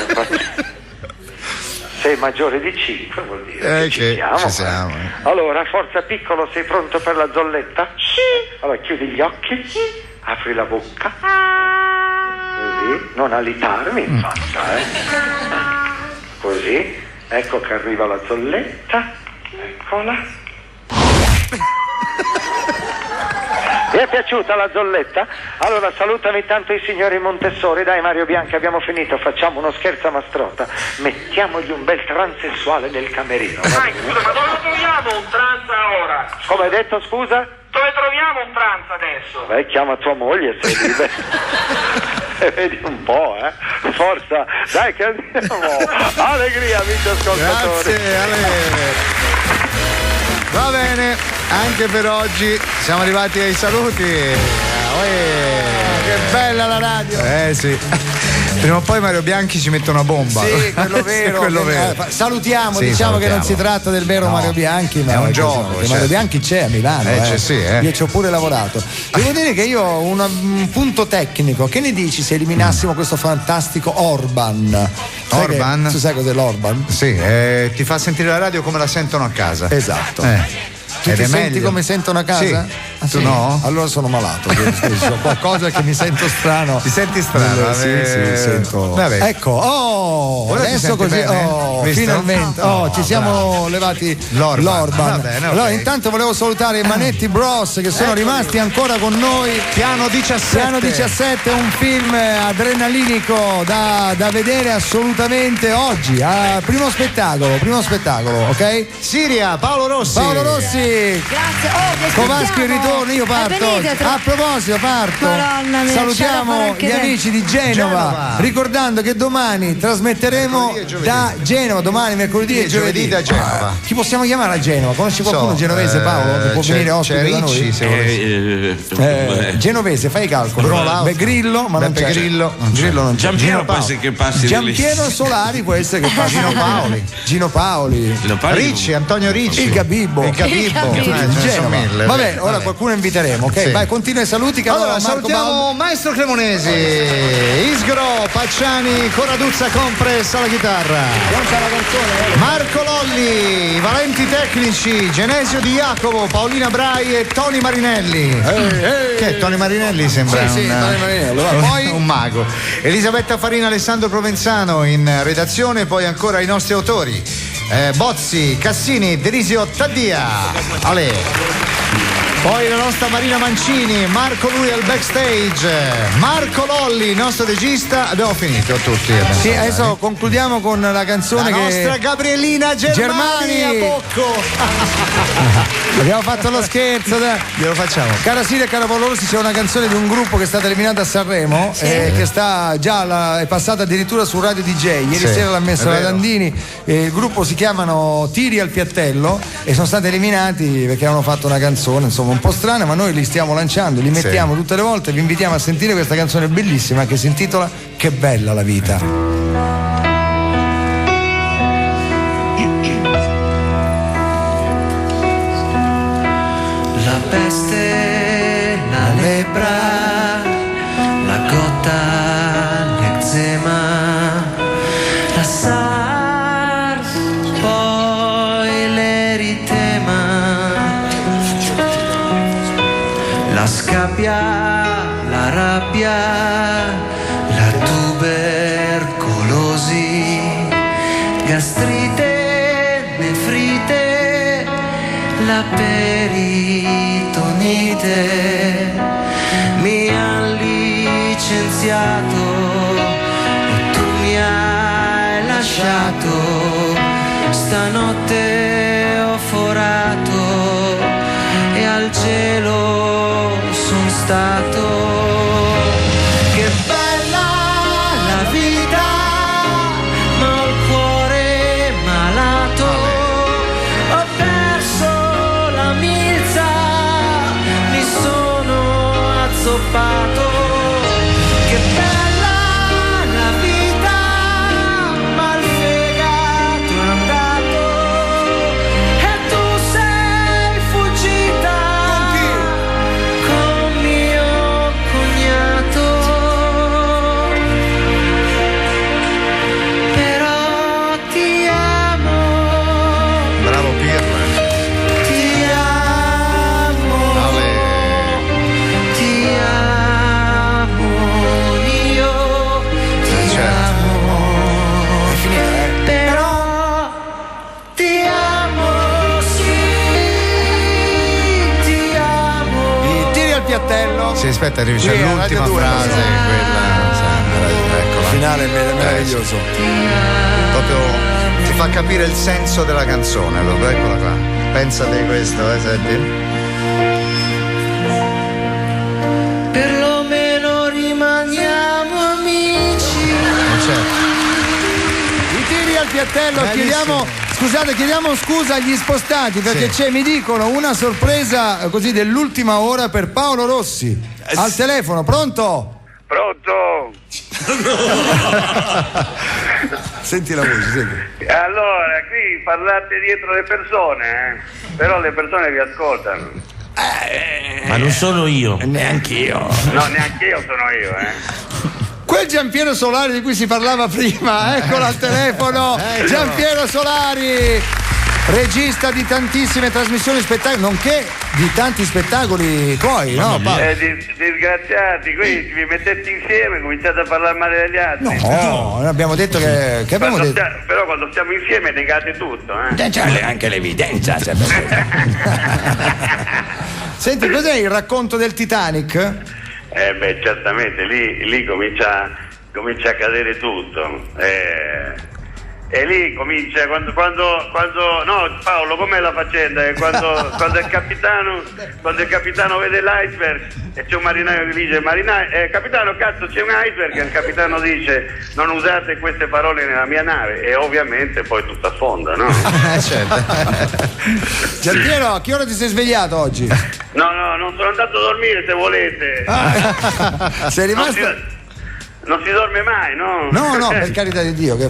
[SPEAKER 8] sei maggiore di 5, vuol dire che ci siamo. Allora, forza piccolo, sei pronto per la zolletta?
[SPEAKER 11] Sì.
[SPEAKER 8] Allora chiudi gli occhi, apri la bocca, così, non alitarmi in faccia, così, ecco che arriva la zolletta, eccola. Vi è piaciuta la zolletta? Allora salutami tanto i signori Montessori. Dai Mario Bianchi, abbiamo finito, facciamo uno scherzo a Mastrota. Mettiamogli un bel transessuale nel camerino.
[SPEAKER 14] Scusa, ma dove troviamo un trans ora?
[SPEAKER 8] Come hai detto, scusa?
[SPEAKER 14] Dove troviamo un trans adesso?
[SPEAKER 8] Beh, chiama tua moglie, sei libero. Vedi un po', Forza, dai che andiamo. Allegria, amici ascoltatori.
[SPEAKER 1] Grazie, Ale. Va bene, anche per oggi siamo arrivati ai saluti. Che bella la radio! Sì. Prima o poi Mario Bianchi ci mette una bomba.
[SPEAKER 2] Sì, quello vero. Salutiamo,
[SPEAKER 1] sì,
[SPEAKER 2] diciamo che non si tratta del vero Mario Bianchi, ma
[SPEAKER 1] è un gioco.
[SPEAKER 2] Mario Bianchi c'è a Milano.
[SPEAKER 1] C'è, sì,
[SPEAKER 2] Io ci ho pure lavorato. Devo dire che io ho un punto tecnico. Che ne dici se eliminassimo questo fantastico Orban?
[SPEAKER 1] Orban?
[SPEAKER 2] Tu sai cos'è l'Orban?
[SPEAKER 1] Sì, ti fa sentire la radio come la sentono a casa.
[SPEAKER 2] Esatto. Tu ti senti come sentono a casa?
[SPEAKER 1] Sì. Tu no?
[SPEAKER 2] Allora sono malato. Ho qualcosa che mi sento strano.
[SPEAKER 1] Ti senti strano?
[SPEAKER 2] Sì, sento.
[SPEAKER 1] Vabbè.
[SPEAKER 2] Ecco, adesso così. Finalmente. Ci siamo levati l'Orban.
[SPEAKER 1] Bene,
[SPEAKER 2] allora, intanto volevo salutare i Manetti Bros che sono rimasti ancora con noi.
[SPEAKER 1] Piano 17.
[SPEAKER 2] Piano 17 è un film adrenalinico da vedere assolutamente oggi. Primo spettacolo, ok?
[SPEAKER 1] Siria, Paolo Rossi.
[SPEAKER 16] Grazie.
[SPEAKER 2] Covaschi in ritorno, io parto. A proposito, parto.
[SPEAKER 16] Madonna mia,
[SPEAKER 2] salutiamo gli amici di Genova, ricordando che domani trasmetteremo da Genova, domani mercoledì e giovedì
[SPEAKER 1] da Genova.
[SPEAKER 2] Chi possiamo chiamare a Genova? Conosci qualcuno genovese, Paolo? Che può venire ospite da noi? Genovese, fai i calcoli. Grillo, ma non c'è. Grillo non c'è.
[SPEAKER 17] Giampiero può essere che passi
[SPEAKER 2] Giampiero Solari può essere che passi. Gino Paoli.
[SPEAKER 1] Ricci, Antonio Ricci.
[SPEAKER 2] Il Gabibbo. Vabbè, ora qualcuno inviteremo, ok?
[SPEAKER 1] Sì.
[SPEAKER 2] Vai, continua i saluti.
[SPEAKER 1] Allora, salutiamo Maestro Cremonesi, Isgro, Pacciani, Coraduzza Compress alla chitarra, Marco Lolli, Valenti Tecnici, Genesio Di Jacopo, Paolina Brai e Tony Marinelli. Che Tony Marinelli sembra
[SPEAKER 2] Tony Marinelli. Poi
[SPEAKER 1] un mago. Elisabetta Farina, Alessandro Provenzano in redazione, poi ancora i nostri autori. Bozzi, Cassini, Derisio Taddia, Ale. Poi la nostra Marina Mancini, Marco lui al backstage, Marco Lolli, il nostro regista. Abbiamo finito tutti.
[SPEAKER 2] Sì, adesso concludiamo con la canzone
[SPEAKER 1] la nostra Gabriellina Germani a Bocco.
[SPEAKER 2] Abbiamo fatto lo scherzo,
[SPEAKER 1] glielo facciamo.
[SPEAKER 2] Cara Siria e caro Paolo Rossi, c'è una canzone di un gruppo che è stata eliminata a Sanremo, che sta già è passata addirittura su Radio DJ. Ieri sera l'ha messa la Dandini. Il gruppo si chiamano Tiri al Piattello e sono stati eliminati perché hanno fatto una canzone, insomma, un po' strana, ma noi li stiamo lanciando, li mettiamo tutte le volte. Vi invitiamo a sentire questa canzone bellissima che si intitola Che bella la vita.
[SPEAKER 7] La peste, la lebbra, la gota, l'eczema, la SARS, poi l'eritema, la scabbia, la rabbia, la tubercolosi, gastrite, nefrite, la peritonite, mi han licenziato e tu mi hai lasciato, stanotte ho forato e al cielo son stato. Che bella la vita, ma ho il cuore malato, ho perso la milza, mi sono azzoppato. Che bella la vita, ma il fegato è andato e tu sei fuggita con mio cognato. Però ti amo.
[SPEAKER 1] Bravo Pirla.
[SPEAKER 7] Ti amo, ti amo, io ti amo, però ti amo, sì, ti amo.
[SPEAKER 2] Tiri al Piattello.
[SPEAKER 1] Sì, aspetta, c'è l'ultima frase, quella. Eccola.
[SPEAKER 2] Il finale è meraviglioso.
[SPEAKER 1] Proprio ti fa capire il senso della canzone, proprio, eccola qua. Pensate questo, senti.
[SPEAKER 7] Perlomeno rimaniamo amici.
[SPEAKER 1] Certo.
[SPEAKER 2] I Tiri al Piattello,
[SPEAKER 1] Bellissimo.
[SPEAKER 2] chiediamo scusa agli spostati perché mi dicono una sorpresa così dell'ultima ora per Paolo Rossi. Al telefono, pronto?
[SPEAKER 14] Pronto?
[SPEAKER 2] Senti la voce, senti.
[SPEAKER 9] Allora, qui parlate dietro le persone, però le persone vi ascoltano.
[SPEAKER 17] Ma non sono io.
[SPEAKER 2] Neanch'io.
[SPEAKER 9] No, neanche io sono io,
[SPEAKER 2] Quel Giampiero Solari di cui si parlava prima, eccolo al telefono. Giampiero Solari, regista di tantissime trasmissioni spettacoli, nonché di tanti spettacoli tuoi, no?
[SPEAKER 9] Disgraziati, qui vi mettete insieme e cominciate a parlare male degli altri.
[SPEAKER 2] No, abbiamo detto che abbiamo detto.
[SPEAKER 9] Però quando stiamo insieme negate tutto,
[SPEAKER 2] C'è anche l'evidenza. Senti, cos'è il racconto del Titanic?
[SPEAKER 9] Certamente, lì comincia a cadere tutto. E lì comincia quando no, Paolo, com'è la faccenda? Quando il capitano vede l'iceberg e c'è un marinaio che dice: capitano, cazzo, c'è un iceberg, e il capitano dice: non usate queste parole nella mia nave, e ovviamente poi tutto affonda, no?
[SPEAKER 2] Certo. Giampiero, a che ora ti sei svegliato oggi?
[SPEAKER 9] No, non sono andato a dormire, se volete.
[SPEAKER 2] Sei rimasto.
[SPEAKER 9] Non si dorme mai, no?
[SPEAKER 2] No, per carità di Dio, che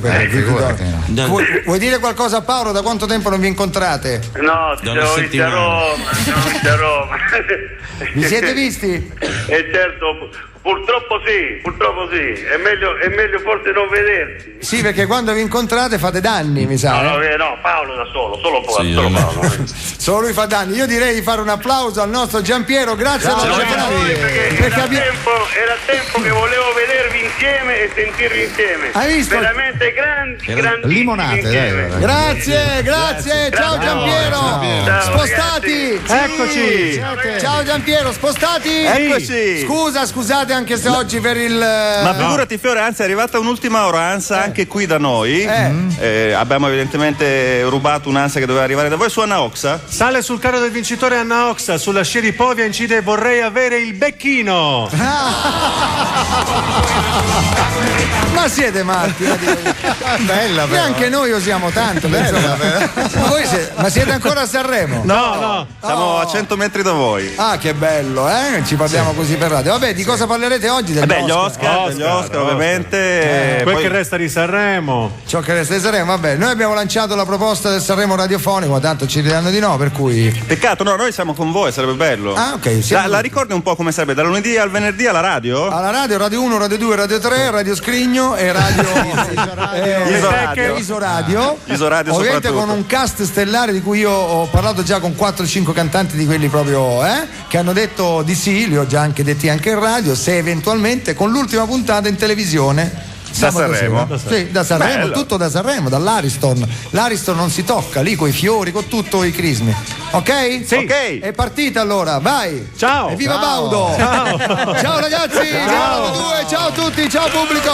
[SPEAKER 2] vuoi dire qualcosa a Paolo? Da quanto tempo non vi incontrate?
[SPEAKER 9] No, siamo visti a Roma.
[SPEAKER 2] Vi siete visti?
[SPEAKER 9] Certo, purtroppo sì. È meglio forse non vedersi.
[SPEAKER 2] Sì, perché quando vi incontrate fate danni, mi sa.
[SPEAKER 9] No, Paolo da solo Paolo.
[SPEAKER 2] Solo lui fa danni. Io direi di fare un applauso al nostro Giampiero, grazie alla
[SPEAKER 9] era tempo che volevo vedervi insieme e sentirvi insieme.
[SPEAKER 2] Hai visto?
[SPEAKER 9] Veramente grandi
[SPEAKER 1] limonate,
[SPEAKER 9] insieme.
[SPEAKER 2] Grazie. Ciao Giampiero. Spostati.
[SPEAKER 10] Eccoci.
[SPEAKER 2] Ciao Giampiero, spostati.
[SPEAKER 10] Eccoci.
[SPEAKER 2] Scusate anche se oggi per il
[SPEAKER 10] Ma figurati Fiore, anzi è arrivata un'ultima oranza anche qui da noi. Abbiamo evidentemente rubato un'ansia che doveva arrivare da voi. Su Anna Oxa.
[SPEAKER 25] Sale sul carro del vincitore Anna Oxa, sulla scia di Povia incide "Vorrei avere il becchino".
[SPEAKER 2] Ma siete matti?
[SPEAKER 1] Bella,
[SPEAKER 2] neanche noi osiamo tanto.
[SPEAKER 1] Bella.
[SPEAKER 2] Ma siete ancora a Sanremo?
[SPEAKER 10] No. Siamo a 100 metri da voi.
[SPEAKER 2] Ah, che bello, ci parliamo così per radio. Vabbè, di cosa parlerete oggi?
[SPEAKER 10] Gli Oscar, ovviamente.
[SPEAKER 25] Quel che resta di Sanremo.
[SPEAKER 2] Ciò che resta di Sanremo, vabbè. Noi abbiamo lanciato la proposta del Sanremo radiofonico, tanto ci diranno di no, per cui.
[SPEAKER 10] Peccato, no, noi siamo con voi, sarebbe bello.
[SPEAKER 2] Ah, ok.
[SPEAKER 10] La ricordi un po' come sarebbe? Dal lunedì al venerdì alla radio?
[SPEAKER 2] Alla radio, Radio 1, Radio 2, Radio 3, Radio Scrigno e Radio Isoradio. Ovviamente con un cast stellare di cui io ho parlato già con 4-5 cantanti di quelli proprio che hanno detto di sì, li ho già anche detti anche in radio, se eventualmente con l'ultima puntata in televisione.
[SPEAKER 10] Da Sanremo?
[SPEAKER 2] Sì, da Sanremo, bello. Tutto da Sanremo, dall'Ariston. L'Ariston non si tocca, lì coi fiori, con tutto i crismi. Ok?
[SPEAKER 10] Sì. Ok.
[SPEAKER 2] È partita allora, vai.
[SPEAKER 25] Ciao.
[SPEAKER 2] Evviva Baudo.
[SPEAKER 25] Ciao.
[SPEAKER 2] Ciao ragazzi, ciao a tutti, ciao pubblico.